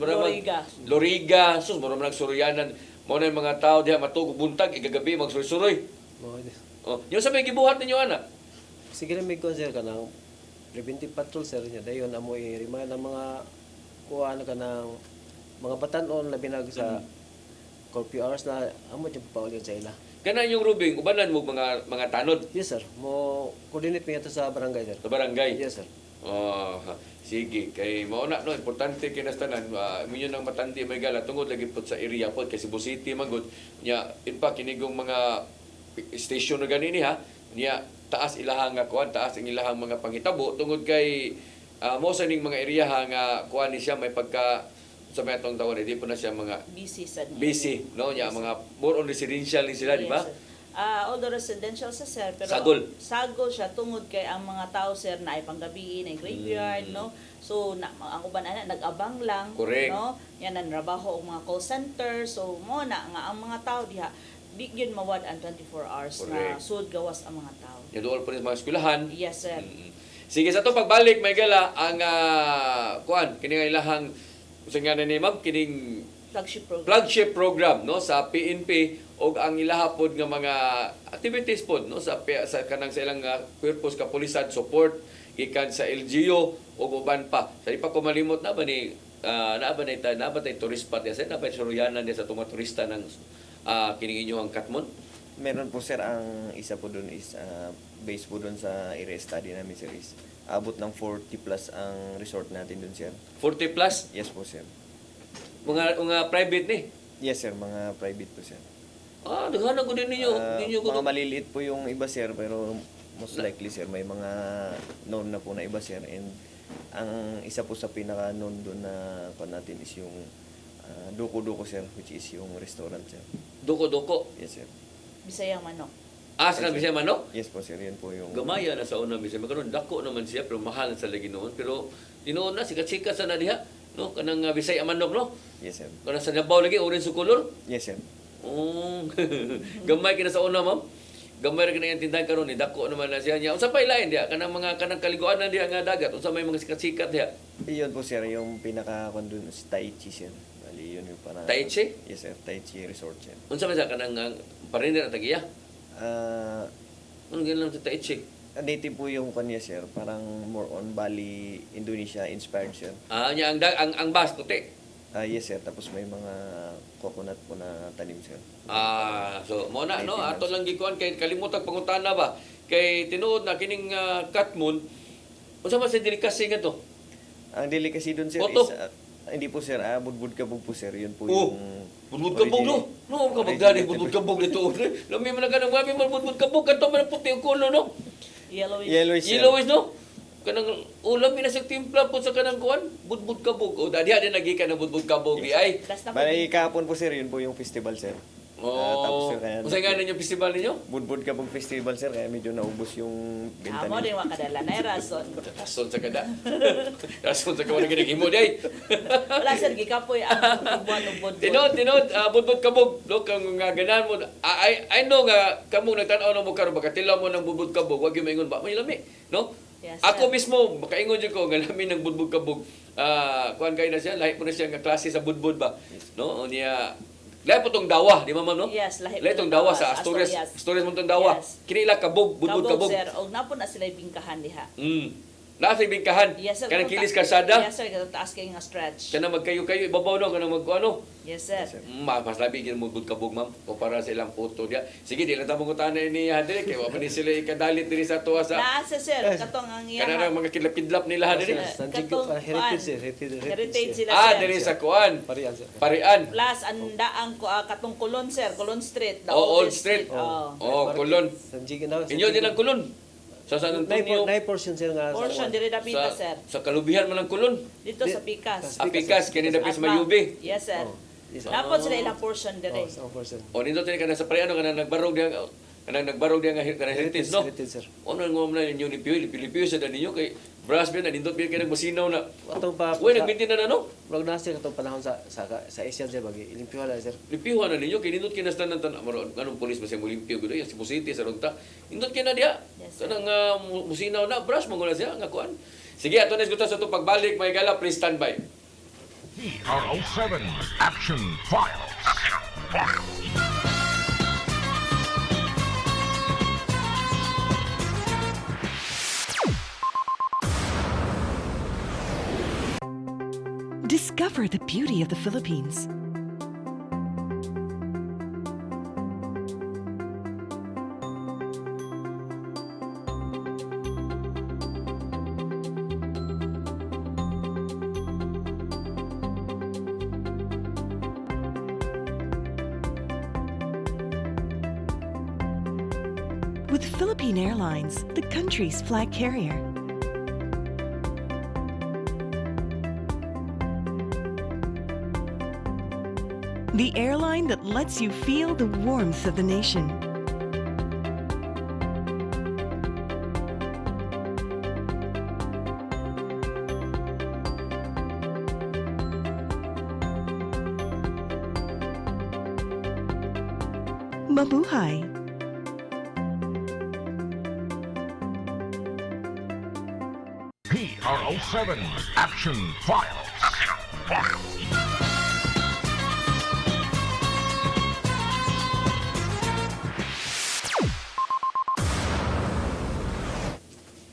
Loriga. Sus, mo naman nagsuryanan. Mo na yung mga tao diha matug buntag, igagabi, magsuri-suri. Yung sa may gibuhat ninyo, anak? Sige rin may sir ka ng preventive patrol, sir niya. Dayon amoy remind ng mga kuha na ka ng mga batanon labi na sa curfew hours na amo yung paulin sa ila. Kana yung Rubing, ubanan mo mga tanod Yes, sir. Mo coordinate mi ato sa barangay, sir. sa barangay. Yes, sir. Sige, kay mauna no importante kinastanan minyo nang matandi may gala tungod lagi pud sa area pod kay Cebu City magud nya in fact kinigong mga station na ganini ha nya taas ilahang nga kuan taas ang ilahang mga panghitabo tungod kay mo sa ning mga area nga kuan ni siya may pagka sa may atong tawag, hindi po na siya mga busy sa busy, no? Nya mga more on residential ni sila, di ba? Although residential sa sir, pero sagol siya tungod kay ang mga tao sir na ay panggabi na graveyard, no? So ang uban ana nag-abang lang, correct, no? Yan ang trabaho og mga call center. So mo na nga ang mga tao diha di gyud mawad ang 24 hours correct, na sud gawas ang mga tao. Yan doon po sa mga eskwelahan. Yes sir. Sige, sa to pagbalik may gala ang kuan kini nga ilahang usa nga ni ma'am kining flagship program no sa PNP og ang ilahapod nga mga activities pod no sa kanang sa ilang purpose kapulisan support gikan sa LGU ug uban pa. Sa di pa ko malimot na ba ni nabatay tourist spot ya sa nabatay suryanan dia sa mga turista ng kining inyong Katmon. Meron po sir, ang isa po doon is base po doon sa area study namin sir is abot ng 40 plus ang resort natin doon sir. 40 plus? Yes po sir. Mga private ni? Yes sir, mga private po sir. Daghanan ko din ninyo. Mga maliliit po yung iba sir, pero most likely sir may mga known na po na iba sir, and ang isa po sa pinaka known doon na pa natin is yung Duko sir, which is yung restaurant sir. Duko? Yes sir. Bisayang manok. Sa Bisayang manok? Yes po sir, yan po yung gamaya na sa unang Bisayang magkaroon dako naman siya pero mahal sa lagi noon, pero tinuon na sikat-sikat sa na diha no kanang Bisayang manok no. Yes sir. Kanang sa Davao lagi orange sa color. Yes sir. Gamay kina sa una ma'am. Gamay ra kina yung tindahan karon ni dako naman na siya nya. Unsa pa ilain diha kanang mga kanang kaliguan na diha nga dagat, unsa may mga sikat-sikat diha? Iyon po sir, yung pinaka kondun si Tai Chi sir. Bali yun yung para Tai Chi? Yes sir, Tai Chi Resort sir. Unsa man sa kanang parender at tagiya? Ano ganun lang sa Tai Chi? Native po yung kanya sir, parang more on Bali, Indonesia inspired sir. Nya ang bas puti. Yes sir, tapos may mga coconut po na tanim sir. So mo na no, ato lang gikuan kay kalimutang pangutana ba? Kay tinuod na kining Katmon. Unsa man sa delicacy nga to? Ang delicacy doon sir Oto? is hindi po sir, budbud kabog po sir, yun po yung budbud kabog no. No ka magdali budbud kabog dito. Lami man kanang gabi man budbud kabog kanto man puti ang kulo no. Yellowish no. Kanang ulam ina sa timpla po sa kanang kuan budbud kabog. O dadi din nagikan ng budbud kabog di ay. Bali kahapon po sir, yun po yung festival sir. Tapos sir kaya unsa nga ninyo festival ninyo? Budbud kabog festival sir, kaya medyo naubos yung benta Amo din wa kadala na rason. Rason sa kada. Rason sa kada ginagimo di. Wala sir gikapoy ang budbud. Tinod budbud kabog no kang nga ganan mo I know nga kamo nagtan-aw na mo karon bakatilaw mo ng budbud kabog wag gyud maingon ba may lami no. Yes, ako mismo makaingon jud ko nga lami ng budbud kabog. Kuan kay na siya lahi po na siya nga klase sa budbud ba no unya. Lahi po itong dawa, di ba ma'am, no? Yes, lahi itong dawa sa Asturias. Asturias mo itong dawa. Yes. Kinila kabog, budbud kabog. Kabog, sir. O napo na sila bingkahan diha. Nasa bingkahan. Yes, sir. Kanang kilis kalsada. Yes, sir. Taas kayo nga stretch. Kanang magkayo-kayo, ibabaw no, kanang magkuano. Yes, sir. Mas labi gid mo budbud kabog, ma'am. Kumpara sa ilang photo diya. Sige, di lang tamong utanan ni Hadre kay wa pa ni sila ikadalit diri sa tuwa sa. Naasa sir, katong ang iya. Kanang mga kidlap-kidlap nila Hadre. Heritage sila. Diri sa kuan. Parian. Plus ang ko katong Kulon sir, Kulon Street. Old Street. Kulon. Inyo din ang Kulon. Sa San Antonio. Nay portion sir nga. Portion diri dapita sir. Sa kalubihan man ang Kulon. Dito sa Pikas. Pikas kini dapit sa Mayubi. Yes sir. Dapat sila ilang portion diri. O nindot ni kana sa Pariano kana nagbarog diha nga heritage no. Ono ngom na ninyo ni Pilipino sa ninyo kay brass ba na nindot bi kay nagmasinaw na. Atong pa. Uy nagbinti na no. Wag na sir katong panahon sa Asia sir bagi limpyo na sir. Limpyo na ninyo kay nindot kinastan ng anong pulis ba siya mo limpyo gud ya si City sa Runta. Nindot kina diha. Kanang musinaw na brass mo siya nga kuan. Sige ato na isgutan sa to pagbalik may gala please stand by. PRO7 Action Files. Discover the beauty of the Philippines. With Philippine Airlines, the country's flag carrier. the airline that lets you feel the warmth of the nation. Mabuhay! PRO7 Action Files.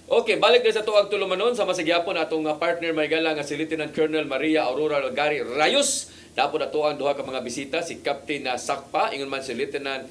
Okay, balik na sa tuwag tulumanon sa masagyapon atong partner may gala nga si Lieutenant Colonel Maria Aurora Logari Rayos. Dapo na to ang duha ka mga bisita, si Captain Sakpa, ingon man si Lieutenant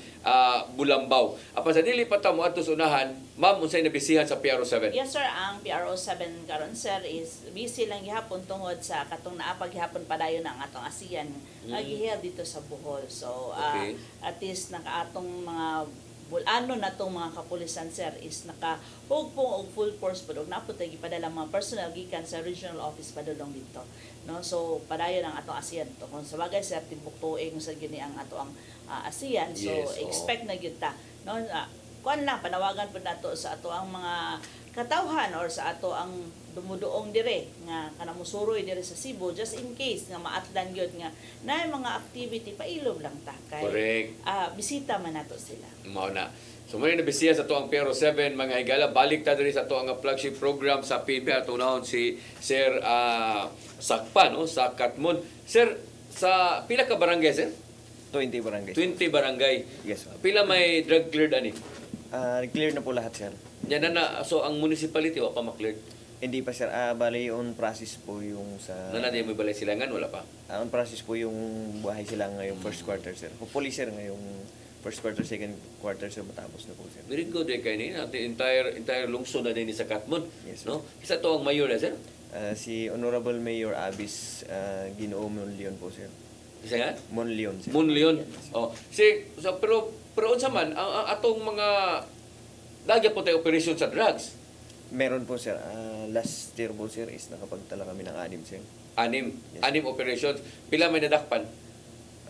Bulambaw. Apan sa dili pa ta mo adto sa unahan, ma'am, unsay nabisihan sa PRO7? Yes sir, ang PRO7 karon sir is busy lang gihapon tungod sa katong naapag gihapon padayon ang atong ASEAN giheld dito sa Bohol. So Okay. at least nakaatong mga bulano na tong mga kapulisan sir is nakahugpong og full force pud og naputay gipadala mga personnel gikan sa regional office padulong dito, no? So padayon ang atong ASEAN to kung sa bagay sir tibok tuig sa gini ang ato ang ASEAN, so Yes, oo. expect na gyud ta, no? Kuan lang panawagan pud nato sa ato ang mga katawhan or sa ato ang dumuduong dire nga kanang musuroy dire sa Cebu just in case nga maatlan gyud nga naay mga activity pailom lang ta kay Correct. bisita man nato sila. Mao na. So muna nabisiya sa tuang PRO7 mga higala, balik ta diri sa tuang flagship program sa PNP ato unahon si Sir Sakpa, no, sa Katmon. Sir, sa pila ka barangay sir? 20 barangay. 20 barangay. Yes, sir. Pila may drug cleared ani? Clear na po lahat, sir. Yan na, so ang municipality wa pa ma-cleared. Hindi pa, sir. Bali, on process po yung sa... Na natin may balay silangan, wala pa. On process po yung buhay sila ngayong first quarter, sir. Hopefully, sir, ngayong first quarter, second quarter, sir, matapos na po, sir. Very good eh kay ni natin entire lungsod na din sa Katmon, Yes, no? Isa to ang mayor na sir. Si Honorable Mayor Abis Ginoo Monleon po, sir. Isa nga? Monleon, sir. Leon. Oh, pero unsa man ang atong mga dagya po tayo operation sa drugs. Meron po, sir. Last year po, sir, is nakapagtala kami ng 6, sir. 6 operations. Pila may nadakpan?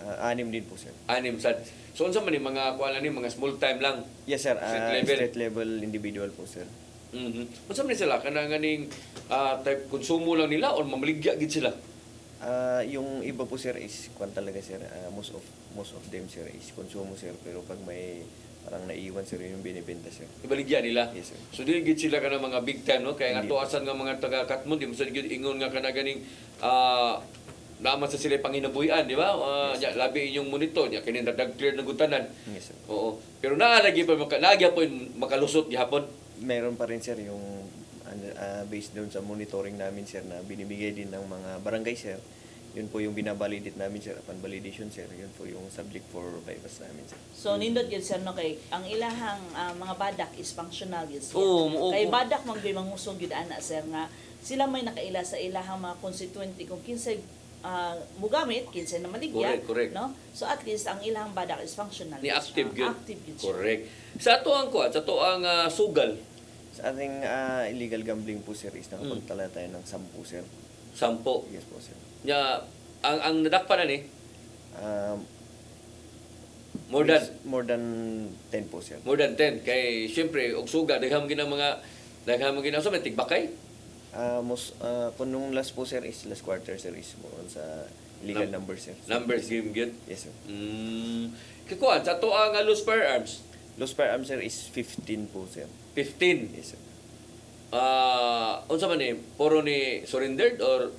6 din po, sir. 6 sad. So unsa man ni mga kuan ni mga small time lang. Yes, sir. Street level. Street level individual po, sir. Unsa man ni sila kana ganing type konsumo lang nila or mamaligya gid sila? Yung iba po, sir, is kwan talaga, sir. Most of them, sir, is konsumo, sir. Pero pag may parang naiwan, sir, yung binibenta, sir. Ibaligya nila. Yes, sir. So dili gid sila kana mga big time, no? Kaya nga Hindi. tuasan nga mga taga Katmon, di mo sa gid ingon nga kana ganing naman sa sila panginabuhian, di ba? Labi inyong monitor, ya kini drug clear ng gutanan. Yes, sir. Oo. Pero naalagi pa naagya po makalusot gihapon. Meron pa rin, sir, yung based doon sa monitoring namin, sir, na binibigay din ng mga barangay, sir. Yun po yung binabalidate namin, sir. Upon validation, sir, yun po yung subject for bypass namin, sir. So nindot gyud sir no kay ang ilahang mga badak is functional gyud sir. Oo. Kay badak man gyud mangusog gyud ana sir nga sila may nakaila sa ilahang mga constituent kung kinsay mugamit kinsay na maligya, Correct. no? So at least ang ilahang badak is functional. Ni gyud active siya. gyud. Active gyud siya. Correct. Sa ato ang sugal, Sa ating illegal gambling po, sir, is nakapagtala tayo ng 10, sir. 10. Yes po, sir. Nya ang nadakpan na ni more than 10 po, sir. More than 10 kay syempre og suga daghang gina mga sa may tigbakay. Kung nung last po, sir, is last quarter, sir, is more on sa illegal numbers, sir. Numbers game gyud. Yes, sir. Kikuan sa to ang loose firearms. Lost firearms, sir, is 15 po, sir. 15. Yes, sir. Unsa man ni puro ni surrendered or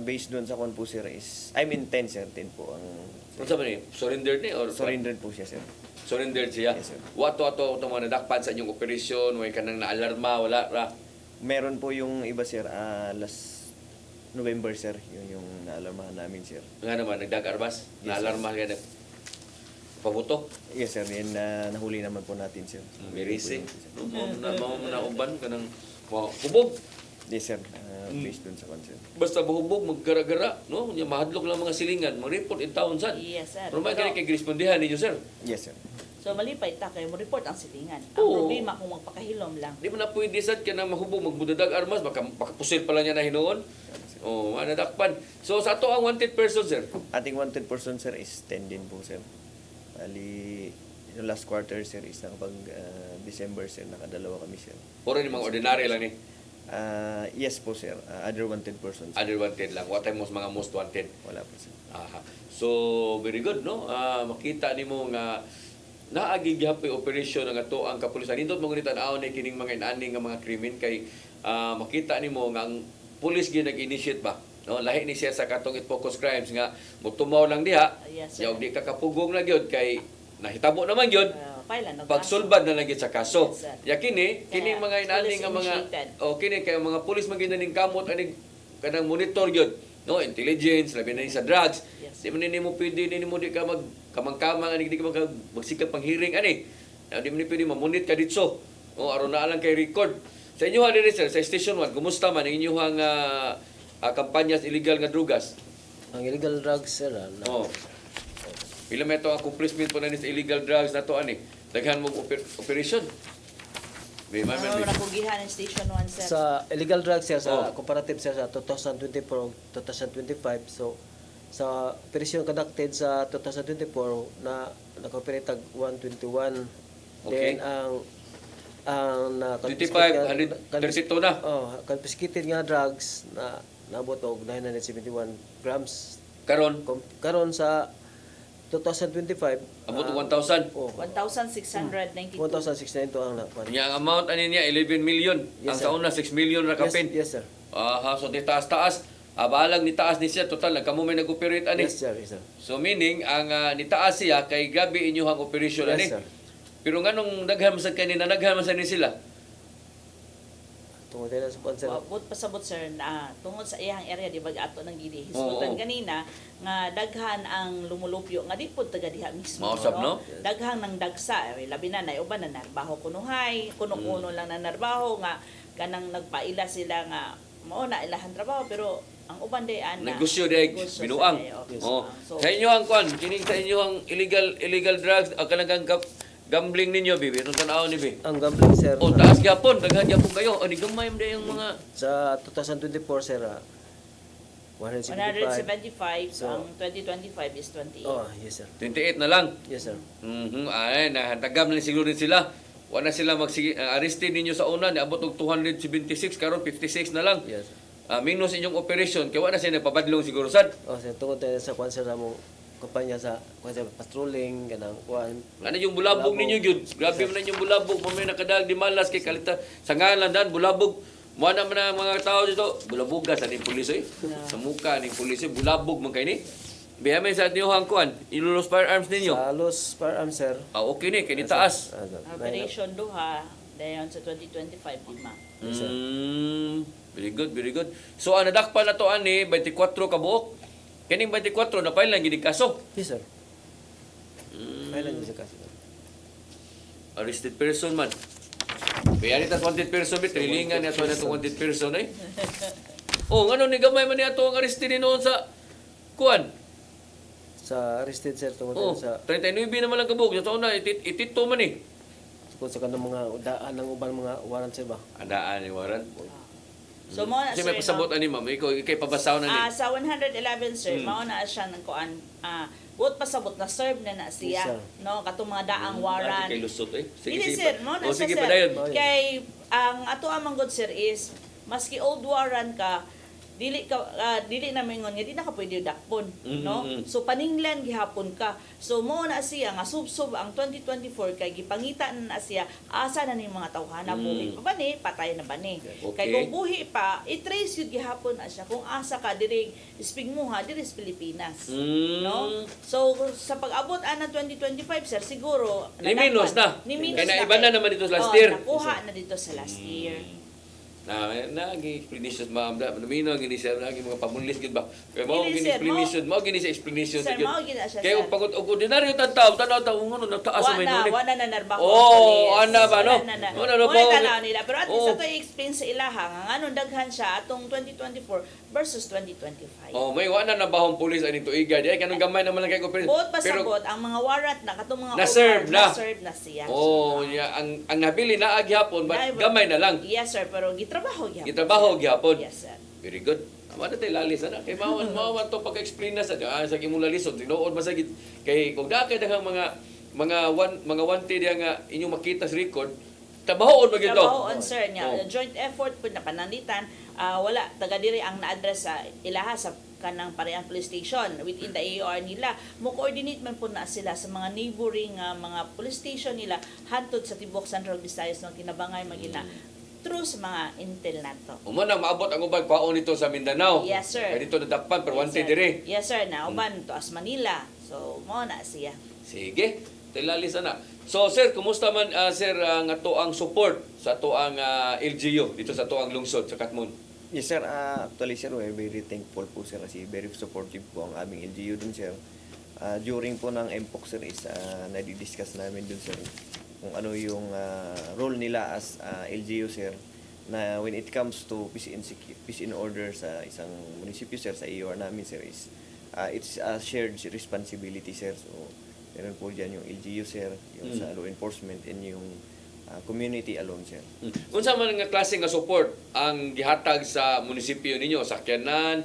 Based doon sa kon po, sir, is 10, sir. 10 po ang... unsa man ni surrendered ni or Surrendered po siya, sir. surrendered siya? Yes, sir. Wato mga nadakpan sa inyong operasyon, way kanang naalarma wala ra. Meron po yung iba, sir, last November, sir, yun yung naalarmahan namin, sir. Nga naman nagdag-arbas, Yes, naalarma ka na. Pabuto. Yes, sir, yan nahuli naman po natin, sir. Mirisi. Mao na uban kanang hubog. Yes, sir. Based doon sa concern. Basta buhubog magara-gara, no? Nya mahadlok lang mga silingan, mag-report in town sad. Yes sir. Pero may kay respondihan ninyo, sir. Yes, sir. So malipay ta kay mo report ang silingan. Ang Oo. problema kung magpakahilom lang. Di mo na pwede sad ka na mahubog magbudadag armas, baka pusil pala niya na hinuon. Oh, nadakpan. So sa ato ang wanted person, sir. Ating wanted person, sir, is 10 din po, sir. Bali, yung last quarter, sir, is nakapag December, sir, nakadalawa kami, sir. Puro ni mga ordinary lang ni. Yes po, sir. Other wanted persons. Other wanted lang. What time mga most wanted? Wala po, sir. Aha. So, very good, no? Makita nimo nga naagi gyapon operation ng ato ang kapulisan. Nindot mo ngunit tanaw ni kining mga inani nga mga krimen kay makita nimo nga ang pulis gyud nag-initiate ba? No, lahi ni siya sa katong focus crimes nga motumaw lang diha. Yes, sir. Yaw di ka kapugong na gyud kay nahitabo naman gyud. Pailan na Pagsulbad na lang gyud sa kaso. Yes, sir. Ya kini Kaya, mga inani nga mga police-initiated. kini kay mga pulis man gyud ning kamot ani kanang monitor gyud. No, intelligence, labi na sa drugs. Yes. Di man nimo pwede nimo di ka kamang-kamang ani di ka magsikap panghiring ani. Di man pwede mamunit ka ditso. O aron na lang kay record. Sa inyo diri sir, sa Station 1, kumusta man ang inyong kampanya sa illegal nga drugas? Ang illegal drugs, sir, Oh. Pila may ito ang accomplishment po na ni sa illegal drugs na to ani? Daghan mo operation. May man Ano na pugihan ng Station 1, sir? sa illegal drugs, sir, sa Oh. comparative, sir, sa 2024 2025. So, sa operation conducted sa 2024 na naka-operate tag 121. Okay. Then ang na 25, 132 na. confiscated nga drugs na nabot og 971 grams. Karon Karon sa 2025 abot og 1,000. 1,692. 1,692 ang nakuha. Nya ang amount ani niya 11 million. Yes, Ang sir. kauna 6 million ra kapin. Yes, sir. Aha, so di taas-taas. Abalang ni taas ni siya total nagkamo may nag-operate ani. Yes, sir. Yes, sir. So meaning ang nitaas siya kay gabi inyong operation ani. Yes, sir. Pero nganong daghan man sa kanina daghan man sa ni sila. Tungod na sa sponsor. Abot pasabot, sir, na tungod sa iyang area di ba ato nang gidi hisgutan Oo. kanina nga daghan ang lumulupyo nga di pud taga diha mismo. Mausap, no? Daghang nang dagsa, labi na uban na narbaho kunuhay, kuno-kuno lang na narbaho nga kanang nagpaila sila nga mao na ilahan trabaho pero ang uban day ana Negosyo day binuang. Oh. Sa inyo ang kwan, kining sa inyo ang illegal drugs ang kanang gambling ninyo bibi. Anong tanaw ni bi? Ang gambling, sir. O taas gyapon, daghan gyapon kayo. Ani gamay man yung mga Sa 2024, sir, 175. 175, ang 2025 is 28. Oh, yes, sir. 28 na lang. Yes, sir. Ay, nahatagam na siguro din sila. Wala sila arrested ninyo sa una, niabot og 276, karon 56 na lang. Yes. Minus inyong operation, kaya wala sila nagpabadlong siguro sad. Oh, sir, tungod tayo sa kwan, sir, sa mong kumpanya sa patrolling, ganang kwan. Ano yung bulabog ninyo yun? Grabe man yung bulabog. Mamay nakadag di malas kay kalita. Sa ngalan dan, bulabog. Muna man ang mga tao dito. Bulabog ka sa ni pulis eh. Sa muka ni pulis eh. Bulabog man kayo ni. Biya may sa inyo hangkuan. Ilulos firearms ninyo. Sa Los Firearms, sir. Okay ni. Kaya ni taas. Operation Duha dayon sa 2025 lima. Very good, very good. So, ang nadakpan na to ani, 24 kabuok. Kining 24 na file lang gini kaso. Yes, sir. File lang sa kaso. Arrested person man. Kaya ni tas wanted person bit trilingan ni ato na itong wanted person ay. Oh, ngano ni gamay man ni ato ang arrested ni noon sa kuan. Sa arrested, sir, tungod Oh, sa 39 naman lang kabuok. Sa una itito man eh. tungod sa kanang mga daan ng uban mga warrant, sir ba? Andaan ni Warren. So mo na, Kasi sir, may pasabot ani ma'am. Ikaw kay pabasaw na ni. sa 111, sir, mao na siya ng kuan buot pasabot na serve na siya, Yes, sir. no, katong mga daang warrant. Kay lusot eh. Dili, sir, mo na Oh, siya, sige sir. padayon. Kay ang ato amang good, sir, is maski old warrant ka dili na mingon nga di na ka pwede dakpon, no? So paninglan gihapon ka. So mo na siya nga subsob ang 2024 kay gipangita na siya asa na ning mga tawhana buhi pa ba ni patay na ba ni. Kay kung buhi pa i-trace yun gihapon na siya kung asa ka diri Espingmuha diri sa Pilipinas, no? So sa pag-abot ana 2025, sir, siguro Ni minus na. Ni minus Kaya na naiba na naman dito sa last year. Nakuha na dito sa last year. Nagi explanation ma'am da namino gini sir nagi mga pamulis gid ba kay mao Dili, gini sir, explanation mao gini sa explanation Sir, gid mao gid na siya, kay sir. pagod og ordinaryo tanaw ngono nagtaas may nuni Wala na narbaho. Oh, ana ba no Wala na. Wala na Wala ba tanaw nila. Pero at least Oh. ato i-explain sa ilaha nga anong daghan siya atong 2024 versus 2025. Oh, may wala na bahong pulis ani tuiga di ay kanang gamay naman lang kay operation. Buot pasabot ang mga warrant na katong mga Na-serve na. na-serve na siya. Oh, ya ang nabili na aghapon but gamay na lang. Yes, sir, pero gitrabaho gyapon. Gitrabaho gyapon. Yes, sir. Very good. Tama na tayo lalis na. Kay mawan to pag-explain na sa imong lalisod. Tinuod masagid kay kung dakay daghang mga wanted nga inyong makita sa record, trabahoon mo gito. Trabahoon, sir, niya. Joint effort po na pananglitan, wala, taga diri ang na-address sa ilaha sa kanang Parean Police Station within the AOR nila. Mo-coordinate man po na sila sa mga neighboring mga police station nila hantod sa Tibok Central Visayas ng kinabangay magina through sa mga intel nato. Uman maabot ang ubang kwaon nito sa Mindanao. Yes, sir. Kaya dito nadapan pero wanted sir. dire. Yes, sir. Na uban to as Manila. So, mo na siya. Sige, tilalis na. So sir, kumusta man sir ang ato ang support sa ato ang LGU dito sa ato ang lungsod sa Katmon? Yes sir, actually sir, we're very thankful po sir kasi very supportive po ang aming LGU dun sir. During po ng MPOC sir is nadidiscuss namin dun sir kung ano yung role nila as LGU sir na when it comes to peace and order sa isang munisipyo sir, sa AOR namin sir is it's a shared responsibility sir. So meron po dyan yung LGU sir, yung sa law enforcement and yung community alone sir. Unsa man nga klase nga support ang gihatag sa munisipyo ninyo? Sakyanan,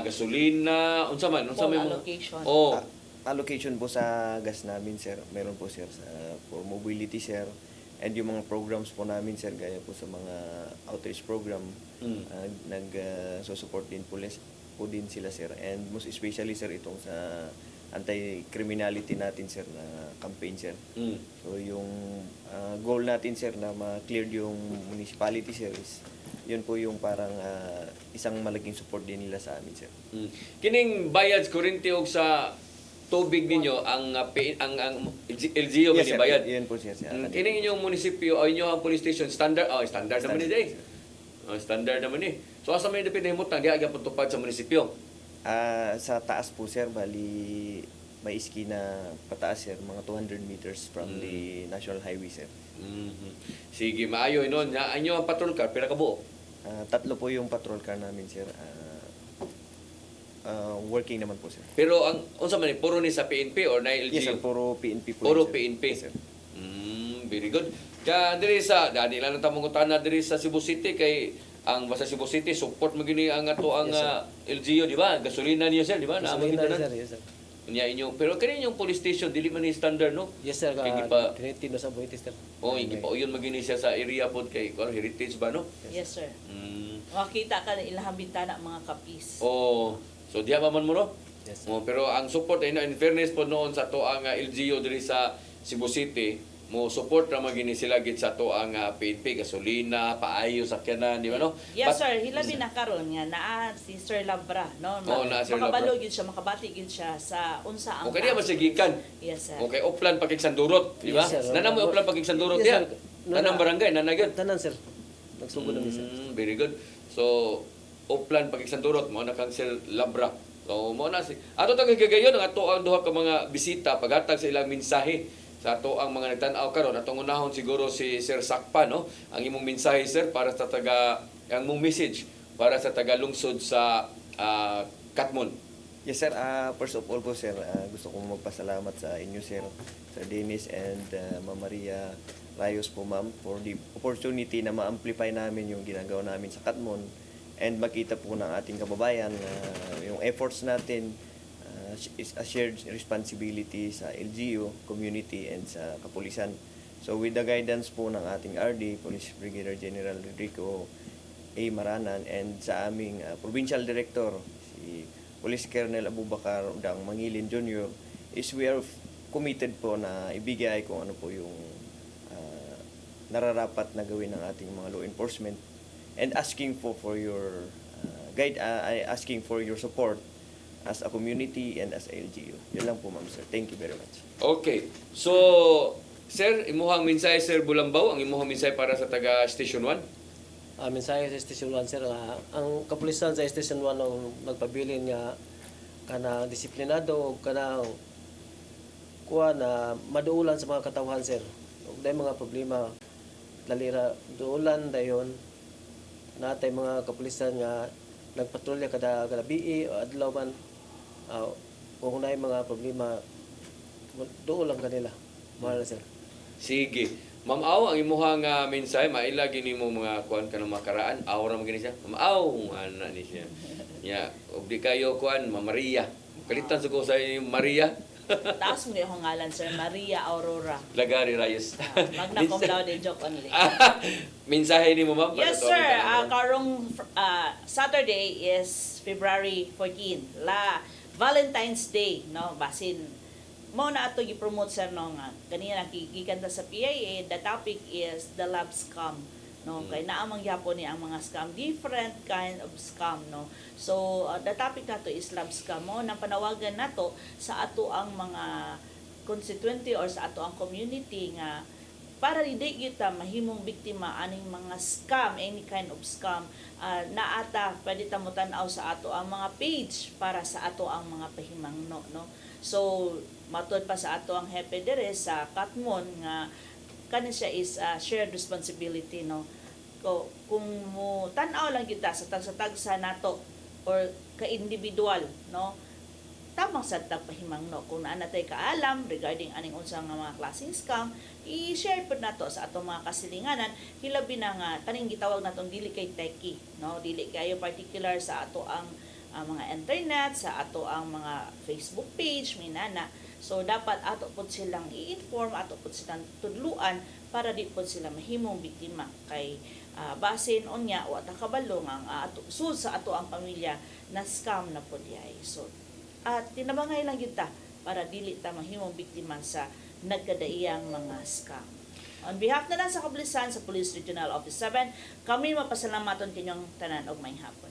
gasolina, unsa man allocation. Allocation po sa gas namin sir. Meron po sir for mobility sir. And yung mga programs po namin sir, gaya po sa mga outreach program, nag-support din po din sila sir. And most especially sir itong sa anti-criminality natin sir na campaign sir. So yung goal natin sir na ma-clear yung municipality sir is yun po yung parang isang malaking support din nila sa amin sir. Kining bayad kuryente og sa tubig ninyo ang LGU yes, sir, bayad. Yun po sir. Kining inyong munisipyo o inyong police station standard standard naman ni standard naman ni. So asa may depende himutang diha gyapon tupad sa munisipyo? Sa taas po sir, bali may iski na pataas sir, mga 200 meters from the national highway sir. Sige, maayo inon. Anyo ang patrol car, pila ka buo? 3 po yung patrol car namin sir. Working naman po sir. Pero ang unsa man puro ni sa PNP or na LGU? Yes sir, puro PNP po. Puro sir. PNP. Yes, sir. Very good. Kaya diri sa dani lang tamong utana diri sa Cebu City kay ang basta Cebu City support mo gini ang ato ang LGU di ba? Gasolina niyo sir di ba? Gasolina sir, yes sir. Unya inyo pero kani yung police station dili man ni standard no? Yes sir, Trinity no sa Buitis sir. Iyon magini siya sa area pod kay heritage ba no? Yes sir. Makita ka na ilahang bintana mga kapis. So diha pa man mo no? Yes. Pero ang support ay in fairness po noon sa to ang LGU diri sa Cebu City, mo support ra magini sila gid sa to ang PNP, gasolina, paayo sakyanan, di ba no? Yes sir, hilabi na karon nga naa si Sir Labra, no? Makabalo gid siya, makabati gid siya sa unsa ang. Okay diya masigikan. Yes sir. Okay, uplan pagkigsandurot, di ba? Yes, sir. Nanamo uplan pagkigsandurot diha. Tanang barangay nanagad. Tanan sir. Nagsugod na sir. Very good. So uplan pagkigsandurot mo na kang Sir Labra. So mo na si ato tang gagayon ang ato ang duha ka mga bisita paghatag sa ilang mensahe sa ato ang mga nagtan-aw karon. Atong unahon siguro si Sir Sakpa no. Ang imong mensahe sir para sa ang mong message para sa taga lungsod sa Katmon. Yes sir, first of all po sir, gusto kong magpasalamat sa inyo sir, Sir Dennis and Ma'am Maria Rayos po ma'am for the opportunity na ma-amplify namin yung ginagawa namin sa Katmon and makita po ng ating kababayan yung efforts natin is a shared responsibility sa LGU, community, and sa kapulisan. So with the guidance po ng ating RD, Police Brigadier General Enrico A. Maranan, and sa aming Provincial Director, si Police Colonel Abubakar Dang Mangilin Jr., is we are committed po na ibigay kung ano po yung nararapat na gawin ng ating mga law enforcement and asking for your asking for your support as a community and as a LGU. Yan lang po ma'am sir. Thank you very much. Okay. So, sir, imuhang mensahe Sir Bulambaw, ang imuhang mensahe para sa taga Station 1? Mensahe sa Station 1 sir, ang kapulisan sa Station 1 ang nagpabilin nga kana disiplinado kana kuha na maduulan sa mga katawhan sir. Ug day mga problema lalira duulan dayon natay mga kapulisan nga nagpatrolya kada gabi o adlaw man kung may mga problema doon lang kanila. Mahal sir. Sige. Ma'am Aw, ang imuhang mensahe maila gini mo mga kuan kanang makaraan, aw ra man gini siya. Ma'am Aw, ana ni siya. Ya, ug di kayo kuan, Ma'am Maria. Kalitan sa ko sa Maria. Taas mo yung ngalan, Sir Maria Aurora. Lagari Reyes. Magna cum laude, joke only. Mensahe ni mo, ma'am? para Yes, sa sir. mga tanan. Karong Saturday is February 14. Valentine's Day, no? Basin mo na ato gi-promote, sir, no, nga kanina nakikiganda sa PIA, the topic is the love scam, no? Kay naamang gyapon ni ang mga scam, different kind of scam, no? So the topic nato is love scam, mo nang panawagan nato sa ato ang mga constituency or sa ato ang community nga para di kita mahimong biktima aning mga scam, any kind of scam, naata pwede ta mo tan-aw sa ato ang mga page para sa ato ang mga pahimangno, no? So matod pa sa ato ang hepe dire sa Katmon nga kani siya is shared responsibility, no? Kung mo tan-aw lang kita sa tagsa nato or ka-individual, no? Tamang sa tagpahimangno kung naa natay kaalam regarding aning unsa nga mga klaseng scam, i-share pud nato sa atong mga kasilinganan, hilabi na nga kaning gitawag natong dili kay techie, no? Dili kayo particular sa ato ang mga internet, sa ato ang mga Facebook page, minana. So dapat ato pud silang i-inform, ato pud silang tudluan para di pud sila mahimong biktima kay basin unya wa ta kabalo nga ang ato sul sa ato ang pamilya na scam na pud yay. So tinabangay lang yun ta para dili ta mahimong biktima sa nagkadaiyang mga scam. On behalf na lang sa Kablisan sa Police Regional Office 7, kami mapasalamaton kinyong tanan og may hapon.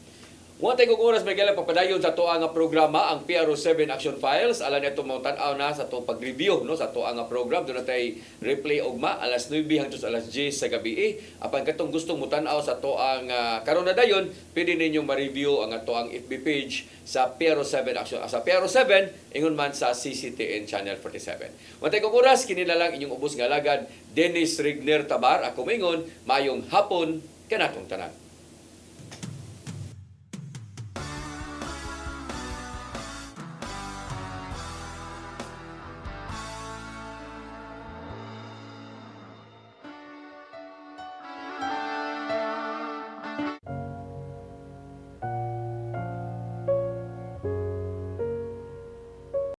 Wa tay kog oras may pagpadayon sa tuwa nga programa ang PRO7 Action Files. Alam niyo mo tan-aw na sa to pag-review, no, sa tuwa nga program. Doon natay replay ugma alas 9 hangtod alas 10 sa gabi. Apan katong gustong mo tan-aw sa to ang karon na dayon, pwede ninyong ma-review ang ato ang FB page sa PRO7 Action. Sa PRO7 ingon man sa CCTN Channel 47. Wa tay kog oras kinila lang inyong ubos nga alagad Dennis Rigner Tabar. Ako mingon mayong hapon kanatong tanan.